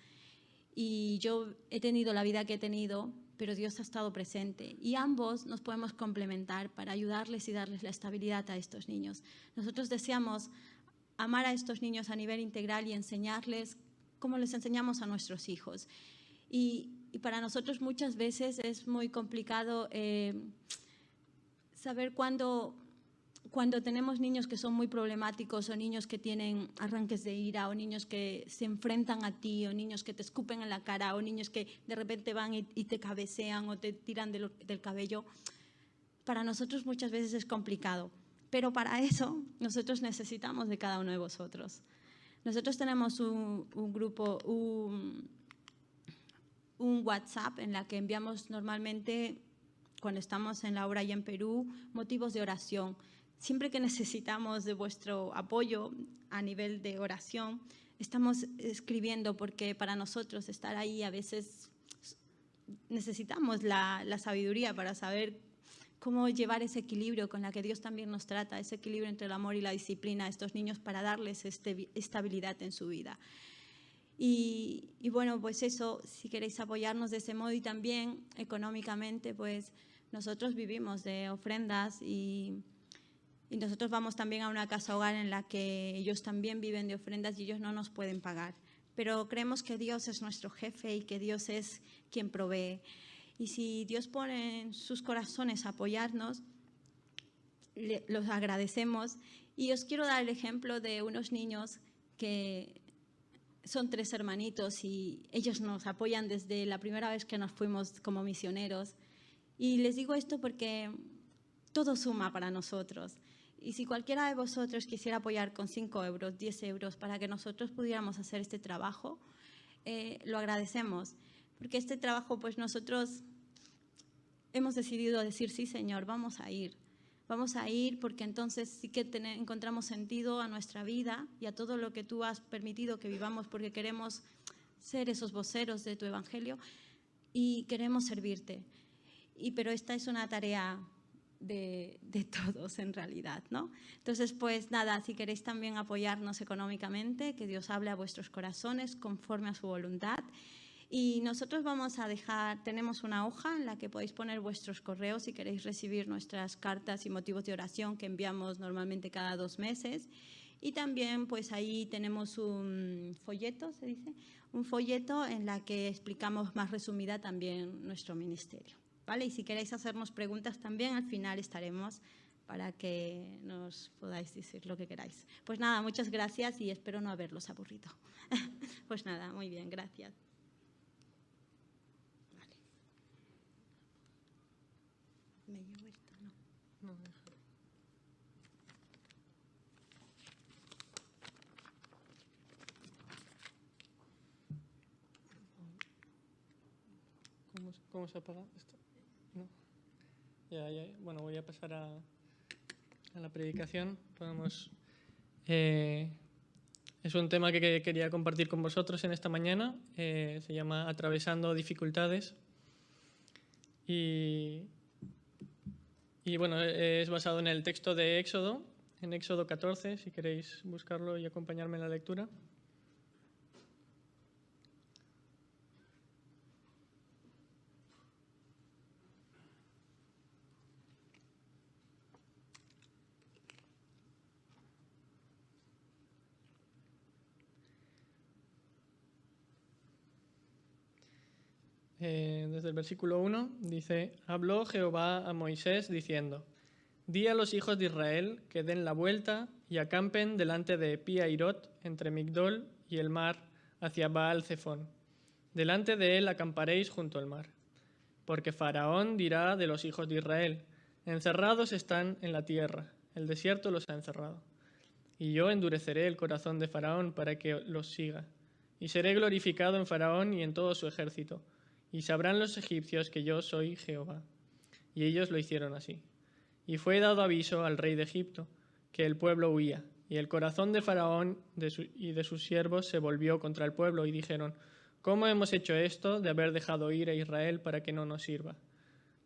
y yo he tenido la vida que he tenido, pero Dios ha estado presente y ambos nos podemos complementar para ayudarles y darles la estabilidad a estos niños. Nosotros deseamos amar a estos niños a nivel integral y enseñarles como les enseñamos a nuestros hijos. Y para nosotros muchas veces es muy complicado saber cuándo tenemos niños que son muy problemáticos, o niños que tienen arranques de ira, o niños que se enfrentan a ti, o niños que te escupen en la cara, o niños que de repente van y te cabecean o te tiran del cabello. Para nosotros muchas veces es complicado, pero para eso nosotros necesitamos de cada uno de vosotros. Nosotros tenemos un grupo, un WhatsApp en la que enviamos normalmente cuando estamos en la obra allá en Perú, motivos de oración. Siempre que necesitamos de vuestro apoyo a nivel de oración, estamos escribiendo, porque para nosotros estar ahí a veces necesitamos la sabiduría para saber cómo llevar ese equilibrio con la que Dios también nos trata, ese equilibrio entre el amor y la disciplina a estos niños para darles estabilidad en su vida. Y bueno, pues eso, si queréis apoyarnos de ese modo y también económicamente, pues nosotros vivimos de ofrendas y nosotros vamos también a una casa hogar en la que ellos también viven de ofrendas y ellos no nos pueden pagar. Pero creemos que Dios es nuestro jefe y que Dios es quien provee. Y si Dios pone en sus corazones a apoyarnos, los agradecemos. Y os quiero dar el ejemplo de unos niños que son 3 hermanitos y ellos nos apoyan desde la primera vez que nos fuimos como misioneros. Y les digo esto porque todo suma para nosotros. Y si cualquiera de vosotros quisiera apoyar con 5 euros, 10 euros, para que nosotros pudiéramos hacer este trabajo, lo agradecemos. Porque este trabajo, pues nosotros hemos decidido decir, sí, Señor, vamos a ir. Vamos a ir porque entonces sí que encontramos sentido a nuestra vida y a todo lo que tú has permitido que vivamos, porque queremos ser esos voceros de tu evangelio y queremos servirte. Pero esta es una tarea de todos en realidad, ¿no? Entonces, pues nada, si queréis también apoyarnos económicamente, que Dios hable a vuestros corazones conforme a su voluntad. Y nosotros vamos a dejar, tenemos una hoja en la que podéis poner vuestros correos si queréis recibir nuestras cartas y motivos de oración que enviamos normalmente cada 2 meses. Y también pues ahí tenemos un folleto, ¿se dice? Un folleto en la que explicamos más resumida también nuestro ministerio, ¿vale? Y si queréis hacernos preguntas también, al final estaremos para que nos podáis decir lo que queráis. Pues nada, muchas gracias y espero no haberlos aburrido. Pues nada, muy bien, gracias. ¿Me llevo esto? No. No, déjalo. ¿Cómo se apaga esto? No. Ya. Bueno, voy a pasar a la predicación. Es un tema que quería compartir con vosotros en esta mañana. Se llama Atravesando dificultades. Y bueno, es basado en el texto de Éxodo, en Éxodo 14, si queréis buscarlo y acompañarme en la lectura. Desde el versículo 1 dice: Habló Jehová a Moisés diciendo: Di a los hijos de Israel que den la vuelta y acampen delante de Pi-Hahirot, entre Migdol y el mar, hacia Baal-Zephón. Delante de él acamparéis junto al mar. Porque Faraón dirá de los hijos de Israel: Encerrados están en la tierra, el desierto los ha encerrado. Y yo endureceré el corazón de Faraón para que los siga. Y seré glorificado en Faraón y en todo su ejército. Y sabrán los egipcios que yo soy Jehová. Y ellos lo hicieron así. Y fue dado aviso al rey de Egipto que el pueblo huía. Y el corazón de Faraón y de sus siervos se volvió contra el pueblo y dijeron: ¿Cómo hemos hecho esto de haber dejado ir a Israel para que no nos sirva?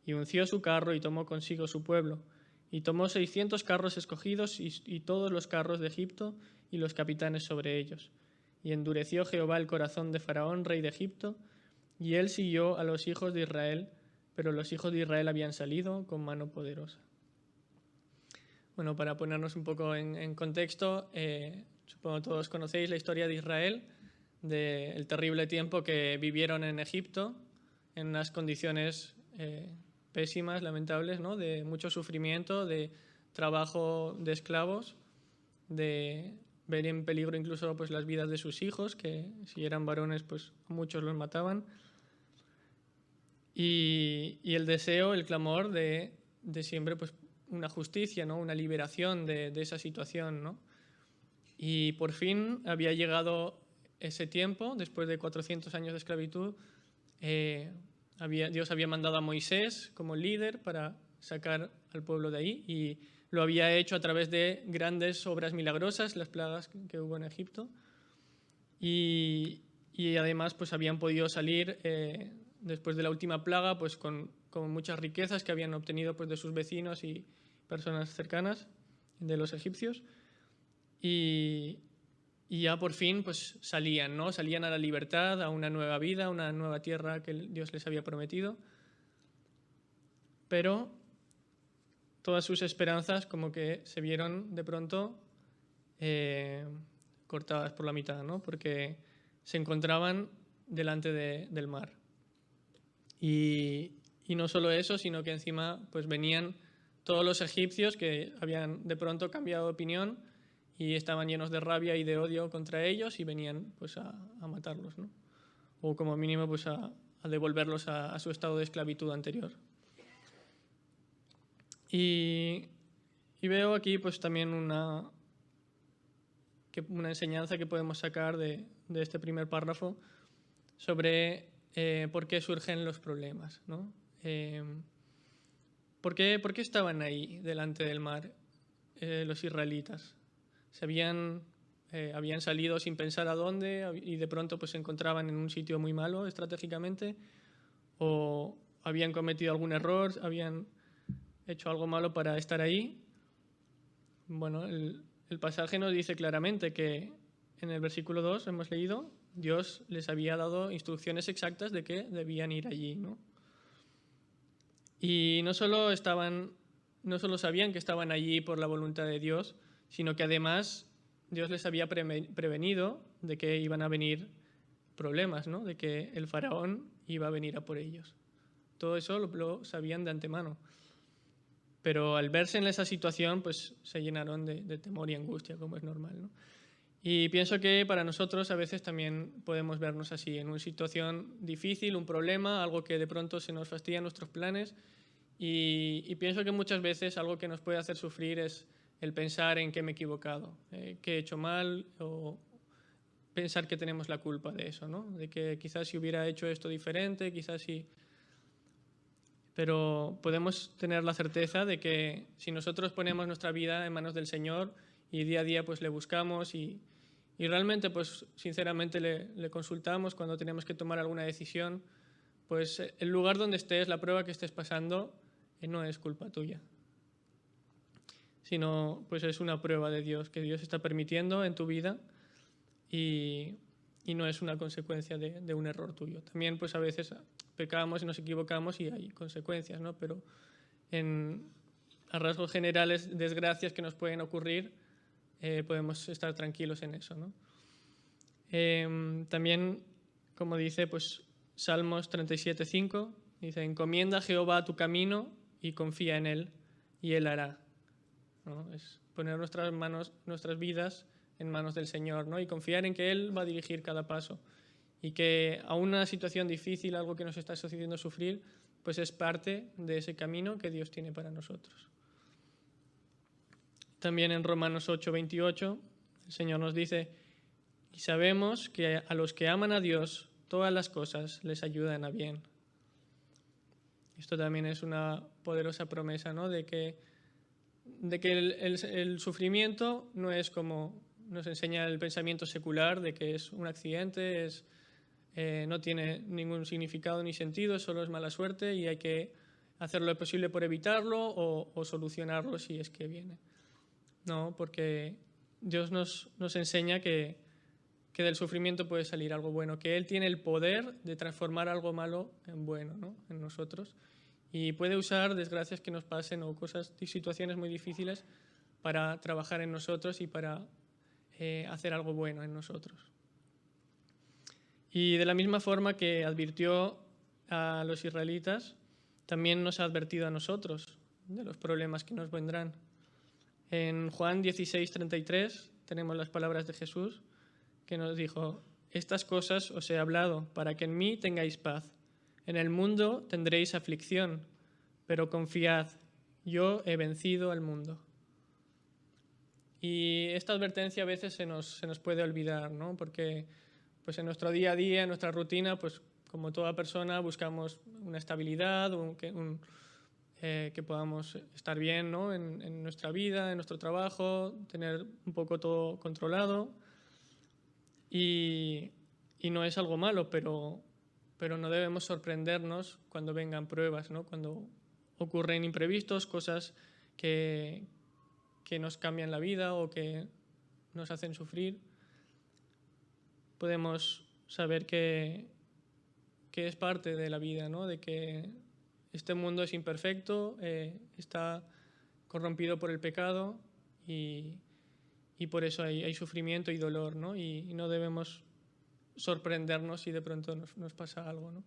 Y unció su carro y tomó consigo su pueblo. Y tomó 600 carros escogidos y todos los carros de Egipto y los capitanes sobre ellos. Y endureció Jehová el corazón de Faraón, rey de Egipto, y él siguió a los hijos de Israel, pero los hijos de Israel habían salido con mano poderosa. Bueno, para ponernos un poco en contexto, supongo que todos conocéis la historia de Israel, del terrible tiempo que vivieron en Egipto, en unas condiciones pésimas, lamentables, ¿no? De mucho sufrimiento, de trabajo de esclavos, de ver en peligro incluso pues, las vidas de sus hijos, que si eran varones, pues muchos los mataban. Y el deseo, el clamor de siempre pues, una justicia, ¿no? Una liberación de esa situación, ¿no? Y por fin había llegado ese tiempo, después de 400 años de esclavitud, Dios había mandado a Moisés como líder para sacar al pueblo de ahí, y lo había hecho a través de grandes obras milagrosas, las plagas que hubo en Egipto. Y además pues habían podido salir después de la última plaga pues con muchas riquezas que habían obtenido pues de sus vecinos y personas cercanas de los egipcios, y ya por fin pues salían, ¿no? Salían a la libertad, a una nueva vida, a una nueva tierra que Dios les había prometido. Pero todas sus esperanzas como que se vieron de pronto cortadas por la mitad, ¿no? Porque se encontraban delante del mar. Y no solo eso, sino que encima pues venían todos los egipcios que habían de pronto cambiado de opinión y estaban llenos de rabia y de odio contra ellos, y venían pues a matarlos, ¿no? O como mínimo pues a devolverlos a su estado de esclavitud anterior. Y veo aquí pues también una enseñanza que podemos sacar de este primer párrafo sobre por qué surgen los problemas, ¿no? ¿Por qué estaban ahí delante del mar los israelitas? Habían salido sin pensar a dónde y de pronto pues se encontraban en un sitio muy malo estratégicamente, o habían cometido algún error, habían hecho algo malo para estar ahí. Bueno, el pasaje nos dice claramente que en el versículo 2 hemos leído, Dios les había dado instrucciones exactas de que debían ir allí, ¿no? Y no solo sabían que estaban allí por la voluntad de Dios, sino que además Dios les había prevenido de que iban a venir problemas, ¿no? De que el faraón iba a venir a por ellos. Todo eso lo sabían de antemano. Pero al verse en esa situación, pues se llenaron de temor y angustia, como es normal, ¿no? Y pienso que para nosotros a veces también podemos vernos así, en una situación difícil, un problema, algo que de pronto se nos fastidia nuestros planes, y pienso que muchas veces algo que nos puede hacer sufrir es el pensar en que me he equivocado, que he hecho mal, o pensar que tenemos la culpa de eso, ¿no? De que quizás si hubiera hecho esto diferente, quizás si... Pero podemos tener la certeza de que si nosotros ponemos nuestra vida en manos del Señor y día a día pues le buscamos y realmente pues sinceramente le consultamos cuando tenemos que tomar alguna decisión, pues el lugar donde estés, la prueba que estés pasando, no es culpa tuya, sino pues es una prueba de Dios, que Dios está permitiendo en tu vida, y no es una consecuencia de un error tuyo. También pues a veces pecamos y nos equivocamos y hay consecuencias, ¿no? Pero a rasgos generales, desgracias que nos pueden ocurrir, podemos estar tranquilos en eso, ¿no? También, como dice pues Salmos 37:5, dice: encomienda a Jehová tu camino y confía en Él, y Él hará, ¿no? Es poner nuestras vidas en manos del Señor, ¿no? Y confiar en que Él va a dirigir cada paso, y que a una situación difícil, algo que nos está sucediendo sufrir, pues es parte de ese camino que Dios tiene para nosotros. También en Romanos 8:28 el Señor nos dice: y sabemos que a los que aman a Dios todas las cosas les ayudan a bien. Esto también es una poderosa promesa, ¿no? De que el sufrimiento no es como nos enseña el pensamiento secular, de que es un accidente, no tiene ningún significado ni sentido, solo es mala suerte y hay que hacer lo posible por evitarlo o solucionarlo si es que viene. No, porque Dios nos enseña que del sufrimiento puede salir algo bueno, que Él tiene el poder de transformar algo malo en bueno, ¿no? En nosotros, y puede usar desgracias que nos pasen o cosas y situaciones muy difíciles para trabajar en nosotros y para hacer algo bueno en nosotros. Y de la misma forma que advirtió a los israelitas, también nos ha advertido a nosotros de los problemas que nos vendrán. En Juan 16:33 tenemos las palabras de Jesús, que nos dijo: estas cosas os he hablado para que en mí tengáis paz. En el mundo tendréis aflicción, pero confiad, yo he vencido al mundo. Y esta advertencia a veces se nos puede olvidar, ¿no? Porque pues en nuestro día a día, en nuestra rutina, pues como toda persona, buscamos una estabilidad, que podamos estar bien, ¿no? en nuestra vida, en nuestro trabajo, tener un poco todo controlado. Y no es algo malo, pero no debemos sorprendernos cuando vengan pruebas, ¿no? Cuando ocurren imprevistos, cosas que nos cambian la vida o que nos hacen sufrir. Podemos saber que es parte de la vida, ¿no? De que este mundo es imperfecto, está corrompido por el pecado y por eso hay sufrimiento y dolor, ¿no? Y no debemos sorprendernos si de pronto nos pasa algo, ¿no?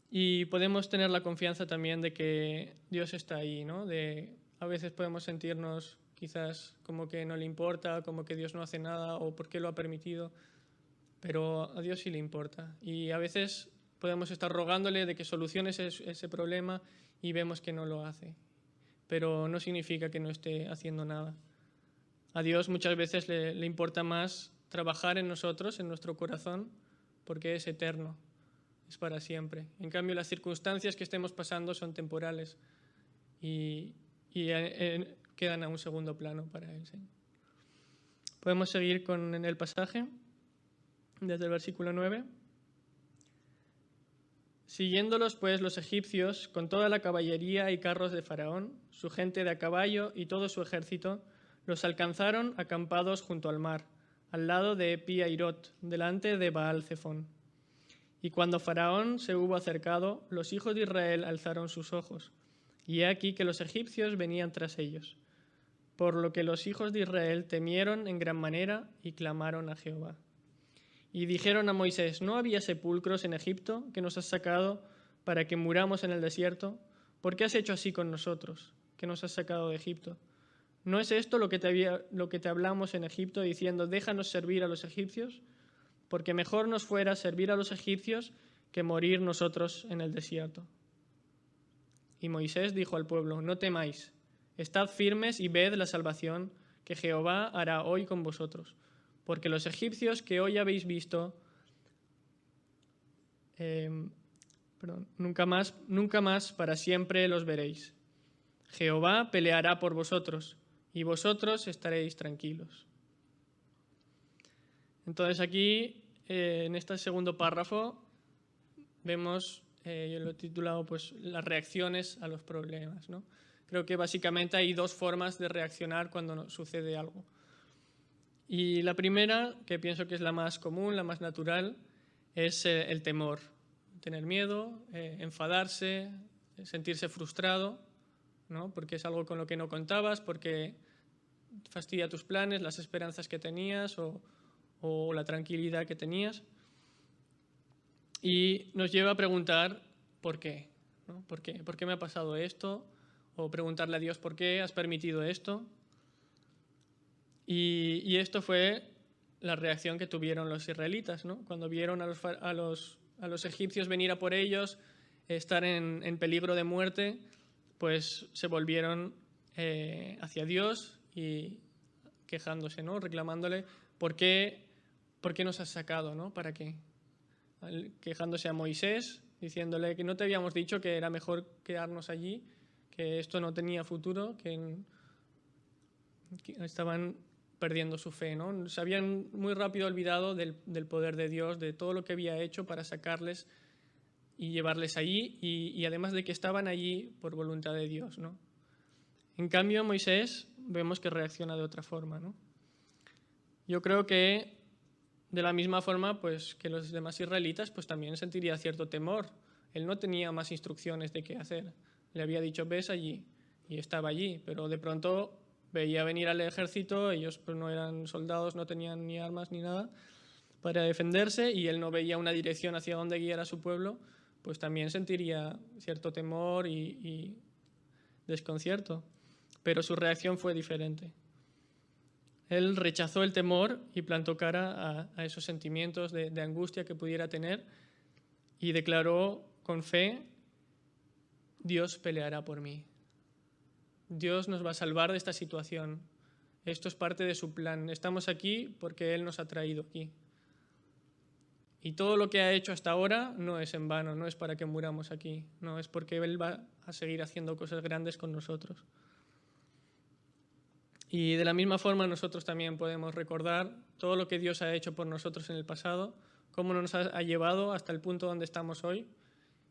Y podemos tener la confianza también de que Dios está ahí, ¿no? A veces podemos sentirnos quizás como que no le importa, como que Dios no hace nada o por qué lo ha permitido, pero a Dios sí le importa. Y a veces podemos estar rogándole de que solucione ese problema y vemos que no lo hace, pero no significa que no esté haciendo nada. A Dios muchas veces le importa más trabajar en nosotros, en nuestro corazón, porque es eterno, es para siempre. En cambio, las circunstancias que estemos pasando son temporales y quedan a un segundo plano para Él. ¿Sí? Podemos seguir con el pasaje desde el versículo 9. Siguiéndolos pues los egipcios con toda la caballería y carros de Faraón, su gente de a caballo y todo su ejército, los alcanzaron acampados junto al mar, al lado de Pi-Hahirot, delante de Baal-Zephón. Y cuando Faraón se hubo acercado, los hijos de Israel alzaron sus ojos, y he aquí que los egipcios venían tras ellos. Por lo que los hijos de Israel temieron en gran manera y clamaron a Jehová. Y dijeron a Moisés: ¿no había sepulcros en Egipto que nos has sacado para que muramos en el desierto? ¿Por qué has hecho así con nosotros, que nos has sacado de Egipto? ¿No es esto lo que te hablamos en Egipto, diciendo: déjanos servir a los egipcios? Porque mejor nos fuera servir a los egipcios que morir nosotros en el desierto. Y Moisés dijo al pueblo: no temáis, estad firmes y ved la salvación que Jehová hará hoy con vosotros. Porque los egipcios que hoy habéis visto, nunca más para siempre los veréis. Jehová peleará por vosotros, y vosotros estaréis tranquilos. Entonces aquí, en este segundo párrafo, vemos, yo lo he titulado pues, las reacciones a los problemas, ¿no? Creo que básicamente hay dos formas de reaccionar cuando sucede algo. Y la primera, que pienso que es la más común, la más natural, es el temor. Tener miedo, enfadarse, sentirse frustrado, ¿no? Porque es algo con lo que no contabas, porque fastidia tus planes, las esperanzas que tenías o la tranquilidad que tenías. Y nos lleva a preguntar ¿por qué? ¿No? ¿Por qué me ha pasado esto? O preguntarle a Dios ¿por qué has permitido esto? Y esto fue la reacción que tuvieron los israelitas, ¿no? Cuando vieron a los egipcios venir a por ellos, estar en peligro de muerte, pues se volvieron hacia Dios y quejándose, ¿no? Reclamándole ¿por qué nos has sacado? ¿No? ¿Para qué? Quejándose a Moisés, diciéndole que no te habíamos dicho que era mejor quedarnos allí, que esto no tenía futuro, que estaban perdiendo su fe, ¿no? Se habían muy rápido olvidado del poder de Dios, de todo lo que había hecho para sacarles y llevarles allí, y además de que estaban allí por voluntad de Dios, ¿no? En cambio, Moisés vemos que reacciona de otra forma, ¿no? Yo creo que de la misma forma pues, que los demás israelitas pues, también sentiría cierto temor. Él no tenía más instrucciones de qué hacer. Le había dicho ves allí y estaba allí, pero de pronto veía venir al ejército, ellos pues, no eran soldados, no tenían ni armas ni nada para defenderse y él no veía una dirección hacia dónde guiar a su pueblo, pues también sentiría cierto temor y desconcierto. Pero su reacción fue diferente. Él rechazó el temor y plantó cara a esos sentimientos de angustia que pudiera tener y declaró con fe: Dios peleará por mí. Dios nos va a salvar de esta situación. Esto es parte de su plan. Estamos aquí porque Él nos ha traído aquí. Y todo lo que ha hecho hasta ahora no es en vano, no es para que muramos aquí, no es porque Él va a seguir haciendo cosas grandes con nosotros. Y de la misma forma nosotros también podemos recordar todo lo que Dios ha hecho por nosotros en el pasado, cómo nos ha llevado hasta el punto donde estamos hoy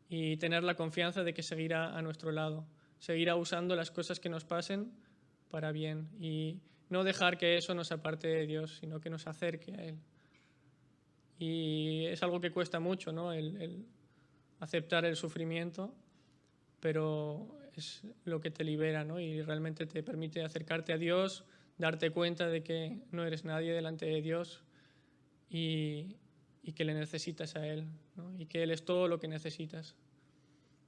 y tener la confianza de que seguirá a nuestro lado, seguirá usando las cosas que nos pasen para bien y no dejar que eso nos aparte de Dios, sino que nos acerque a Él. Y es algo que cuesta mucho, ¿no? El aceptar el sufrimiento, pero es lo que te libera, ¿no? Y realmente te permite acercarte a Dios, darte cuenta de que no eres nadie delante de Dios y que le necesitas a Él, ¿no? Y que Él es todo lo que necesitas.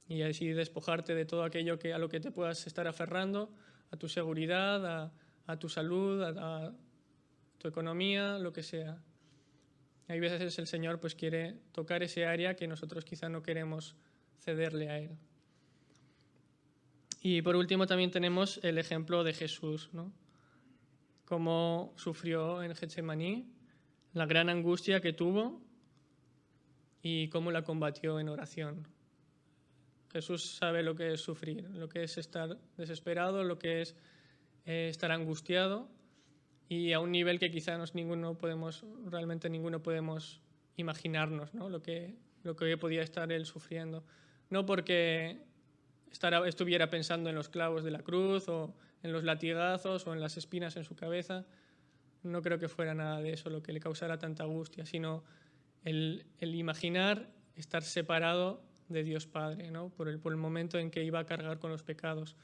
Y así despojarte de todo aquello a lo que te puedas estar aferrando, a tu seguridad, a tu salud, a tu economía, lo que sea. Hay veces el Señor pues quiere tocar ese área que nosotros quizá no queremos cederle a Él. Y por último también tenemos el ejemplo de Jesús, ¿no? Cómo sufrió en Getsemaní, la gran angustia que tuvo y cómo la combatió en oración. Jesús sabe lo que es sufrir, lo que es estar desesperado, lo que es estar angustiado y a un nivel que quizás ninguno podemos imaginarnos, ¿no? Lo que podía estar Él sufriendo. No porque estuviera pensando en los clavos de la cruz o en los latigazos o en las espinas en su cabeza. No creo que fuera nada de eso lo que le causara tanta angustia, sino el imaginar estar separado de Dios Padre, ¿no? por el momento en que iba a cargar con los pecados.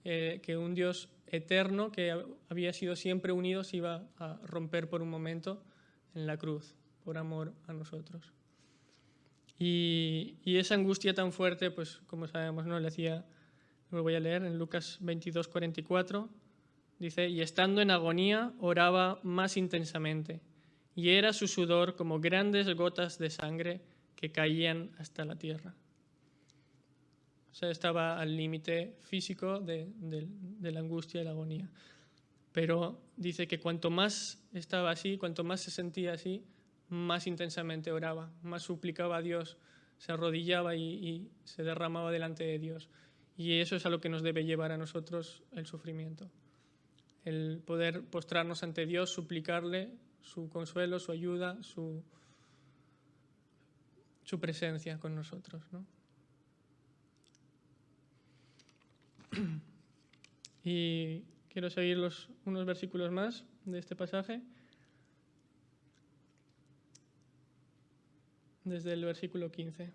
Que un Dios eterno que había sido siempre unido se iba a romper por un momento en la cruz, por amor a nosotros. Y esa angustia tan fuerte, pues como sabemos, ¿no? Lo voy a leer en Lucas 22:44, dice, y estando en agonía oraba más intensamente, y era su sudor como grandes gotas de sangre que caían hasta la tierra. O sea, estaba al límite físico de la angustia y la agonía. Pero dice que cuanto más estaba así, cuanto más se sentía así, más intensamente oraba, más suplicaba a Dios, se arrodillaba y se derramaba delante de Dios. Y eso es a lo que nos debe llevar a nosotros el sufrimiento. El poder postrarnos ante Dios, suplicarle su consuelo, su ayuda, su presencia con nosotros, ¿no? Y quiero seguir unos versículos más de este pasaje. Desde el versículo 15.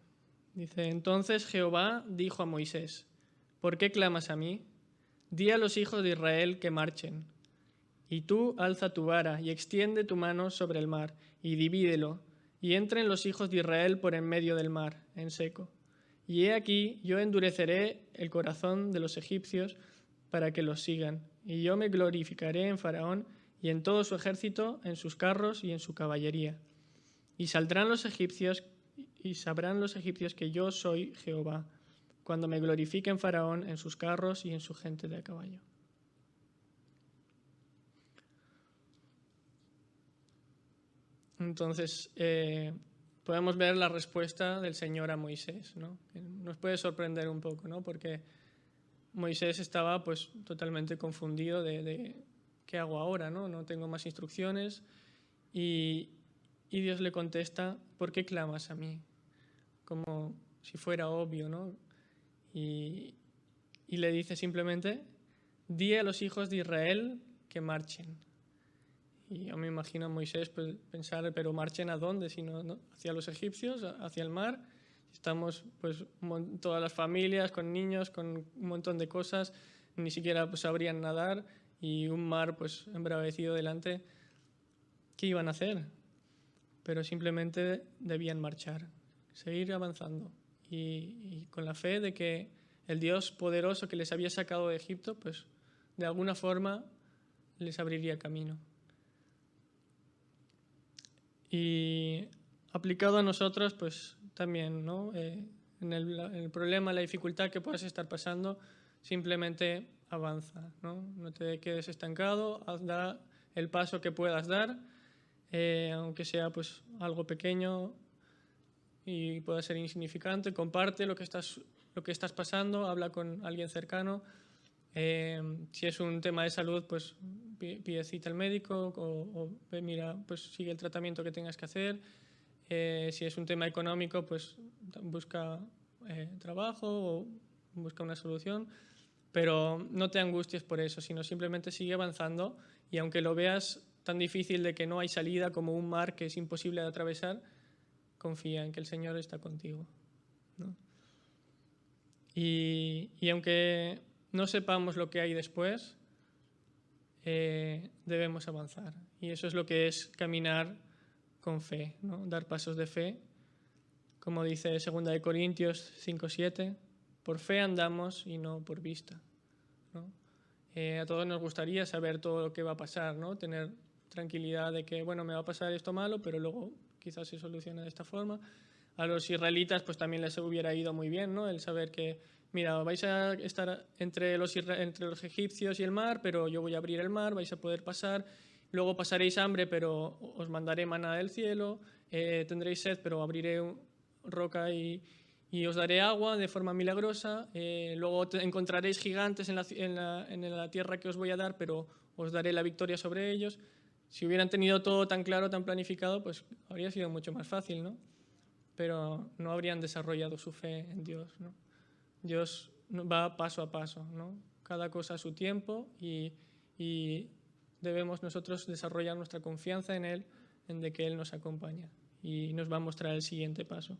Dice, entonces Jehová dijo a Moisés, ¿por qué clamas a mí? Di a los hijos de Israel que marchen. Y tú alza tu vara y extiende tu mano sobre el mar y divídelo, y entren los hijos de Israel por en medio del mar, en seco. Y he aquí, yo endureceré el corazón de los egipcios para que los sigan, y yo me glorificaré en Faraón y en todo su ejército, en sus carros y en su caballería. Y saldrán los egipcios y sabrán los egipcios que yo soy Jehová, cuando me glorifique en Faraón, en sus carros y en su gente de a caballo. Entonces, podemos ver la respuesta del Señor a Moisés, ¿no? Que nos puede sorprender un poco, ¿no? Porque Moisés estaba pues totalmente confundido de ¿qué hago ahora? No tengo más instrucciones. Y Dios le contesta, ¿por qué clamas a mí? Como si fuera obvio, ¿no? Y le dice simplemente, di a los hijos de Israel que marchen. Y yo me imagino a Moisés pues, pensar, ¿pero marchen a dónde? Si no, hacia los egipcios, hacia el mar. Estamos pues todas las familias con niños, con un montón de cosas, ni siquiera pues, sabrían nadar y un mar pues embravecido delante. ¿Qué iban a hacer? Pero simplemente debían marchar, seguir avanzando y con la fe de que el Dios poderoso que les había sacado de Egipto, pues de alguna forma les abriría camino. Y aplicado a nosotros, pues también, ¿no? En el problema, la dificultad que puedas estar pasando, simplemente avanza, ¿no? No te quedes estancado, da el paso que puedas dar, aunque sea pues algo pequeño y pueda ser insignificante, comparte lo que estás pasando, habla con alguien cercano. Si es un tema de salud, pues pide cita al médico o mira, pues sigue el tratamiento que tengas que hacer. Si es un tema económico, pues busca trabajo o busca una solución. Pero no te angusties por eso, sino simplemente sigue avanzando, y aunque lo veas tan difícil de que no hay salida como un mar que es imposible de atravesar, confía en que el Señor está contigo, ¿no? Y aunque no sepamos lo que hay después, debemos avanzar. Y eso es lo que es caminar con fe, ¿no? Dar pasos de fe. Como dice 2 Corintios 5:7, por fe andamos y no por vista, ¿no? A todos nos gustaría saber todo lo que va a pasar, ¿no? Tener tranquilidad de que, bueno, me va a pasar esto malo, pero luego quizás se soluciona de esta forma. A los israelitas pues también les hubiera ido muy bien, ¿no? El saber que, mira, vais a estar entre los egipcios y el mar, pero yo voy a abrir el mar, vais a poder pasar. Luego pasaréis hambre, pero os mandaré maná del cielo. Tendréis sed, pero abriré roca y os daré agua de forma milagrosa. Luego encontraréis gigantes en la tierra que os voy a dar, pero os daré la victoria sobre ellos. Si hubieran tenido todo tan claro, tan planificado, pues habría sido mucho más fácil, ¿no? Pero no habrían desarrollado su fe en Dios, ¿no? Dios va paso a paso, ¿no? Cada cosa a su tiempo, y debemos nosotros desarrollar nuestra confianza en Él, en de que Él nos acompaña y nos va a mostrar el siguiente paso.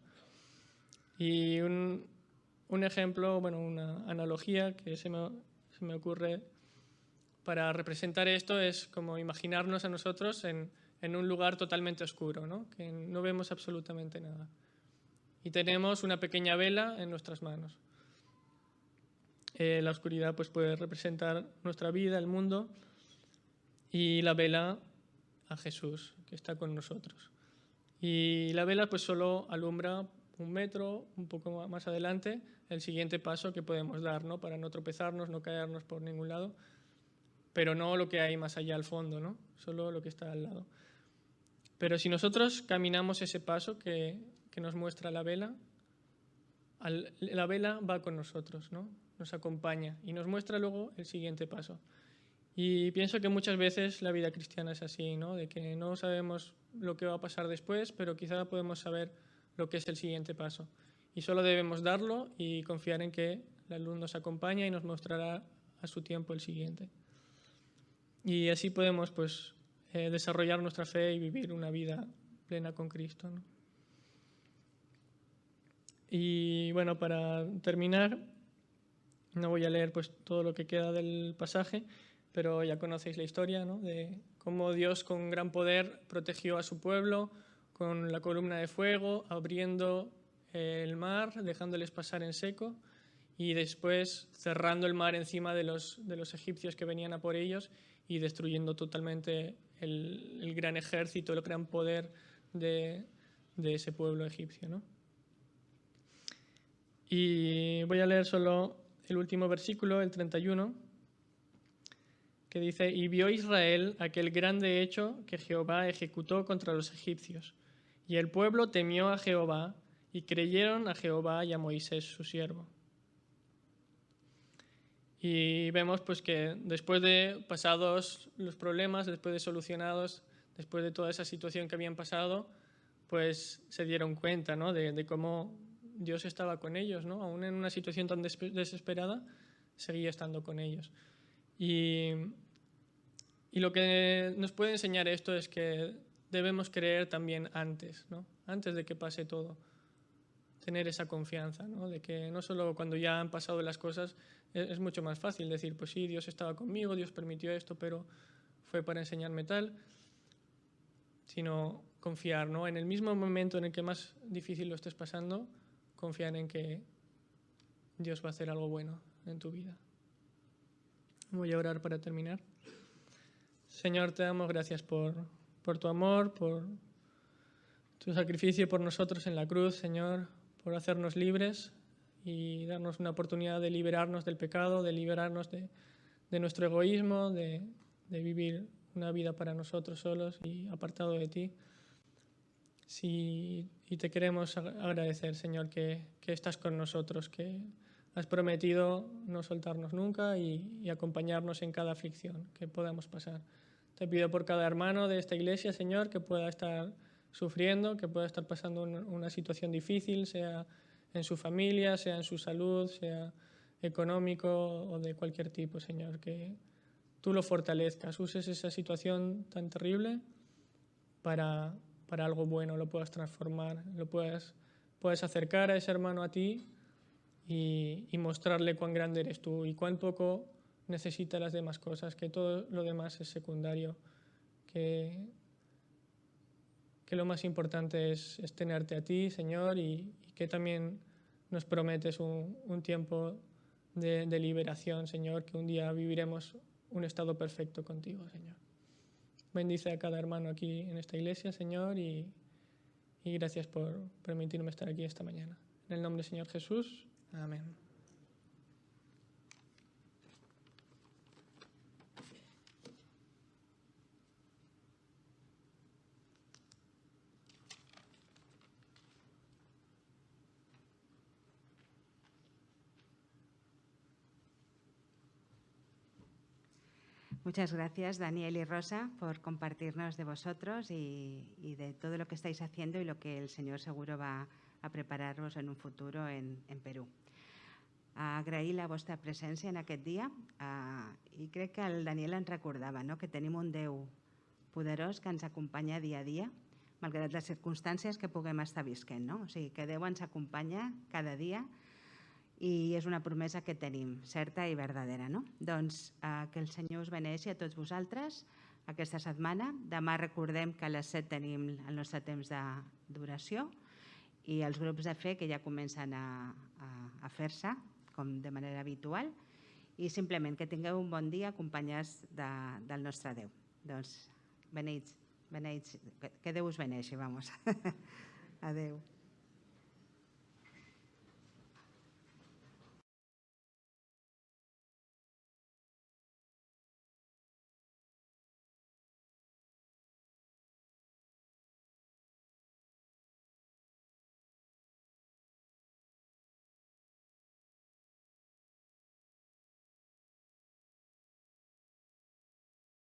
Y un ejemplo, bueno, una analogía que se me ocurre para representar esto es como imaginarnos a nosotros en un lugar totalmente oscuro, ¿no? Que no vemos absolutamente nada. Y tenemos una pequeña vela en nuestras manos. La oscuridad pues puede representar nuestra vida, el mundo, y la vela a Jesús, que está con nosotros. Y la vela pues solo alumbra 1 metro, un poco más adelante, el siguiente paso que podemos dar, ¿no? Para no tropezarnos, no caernos por ningún lado, pero no lo que hay más allá al fondo, ¿no? Solo lo que está al lado. Pero si nosotros caminamos ese paso que nos muestra la vela va con nosotros, ¿no? Nos acompaña y nos muestra luego el siguiente paso. Y pienso que muchas veces la vida cristiana es así, ¿no? De que no sabemos lo que va a pasar después, pero quizá podemos saber lo que es el siguiente paso. Y solo debemos darlo y confiar en que la luz nos acompaña y nos mostrará a su tiempo el siguiente. Y así podemos pues, desarrollar nuestra fe y vivir una vida plena con Cristo, ¿no? Y bueno, para terminar, no voy a leer pues, todo lo que queda del pasaje, pero ya conocéis la historia, ¿no? De cómo Dios con gran poder protegió a su pueblo con la columna de fuego, abriendo el mar, dejándoles pasar en seco, y después cerrando el mar encima de los egipcios que venían a por ellos y destruyendo totalmente el gran ejército, el gran poder de ese pueblo egipcio, ¿no? Y voy a leer solo el último versículo, el 31, que dice: y vio Israel aquel grande hecho que Jehová ejecutó contra los egipcios, y el pueblo temió a Jehová, y creyeron a Jehová y a Moisés su siervo. Y vemos pues que después de pasados los problemas, después de solucionados, después de toda esa situación que habían pasado, pues se dieron cuenta, ¿no? de cómo Dios estaba con ellos, ¿no? Aún en una situación tan desesperada, seguía estando con ellos. Y lo que nos puede enseñar esto es que debemos creer también antes, ¿no? Antes de que pase todo. Tener esa confianza, ¿no? De que no solo cuando ya han pasado las cosas es mucho más fácil decir, pues sí, Dios estaba conmigo, Dios permitió esto, pero fue para enseñarme tal, sino confiar, ¿no? En el mismo momento en el que más difícil lo estés pasando, confiar en que Dios va a hacer algo bueno en tu vida. Voy a orar para terminar. Señor, te damos gracias por tu amor, por tu sacrificio por nosotros en la cruz, Señor, por hacernos libres y darnos una oportunidad de liberarnos del pecado, de liberarnos de nuestro egoísmo, de vivir una vida para nosotros solos y apartado de ti. Sí, y te queremos agradecer, Señor, que estás con nosotros, que has prometido no soltarnos nunca y acompañarnos en cada aflicción que podamos pasar. Te pido por cada hermano de esta iglesia, Señor, que pueda estar sufriendo, que pueda estar pasando una situación difícil, sea en su familia, sea en su salud, sea económico o de cualquier tipo, Señor, que tú lo fortalezcas, uses esa situación tan terrible para algo bueno, lo puedas transformar, puedas acercar a ese hermano a ti y mostrarle cuán grande eres tú y cuán poco necesita las demás cosas, que todo lo demás es secundario, que lo más importante es tenerte a ti, Señor, y que también nos prometes un tiempo de liberación, Señor, que un día viviremos un estado perfecto contigo, Señor. Bendice a cada hermano aquí en esta iglesia, Señor, y gracias por permitirme estar aquí esta mañana. En el nombre del Señor Jesús, amén. Muchas gracias, Daniel y Rosa, por compartirnos de vosotros y de todo lo que estáis haciendo y lo que el Señor seguro va a prepararos en un futuro en Perú. Agrair la vostra presència en aquest dia i crec que el Daniel ens recordava, no?, que tenim un Déu poderós que ens acompanya dia a dia, malgrat les circumstàncies que puguem estar visquent, no? O sigui, que Déu ens acompanya cada dia i és una promesa que tenim, certa i verdadera, no? Doncs que el Senyor us beneixi a tots vosaltres aquesta setmana. Demà recordem que a les 7 tenim el nostre temps d'oració i els grups de fe que ja comencen a fer-se com de manera habitual i simplement que tingueu un bon dia acompanyats del nostre Déu. Doncs beneïts, que Déu us beneixi, vamos. Adéu.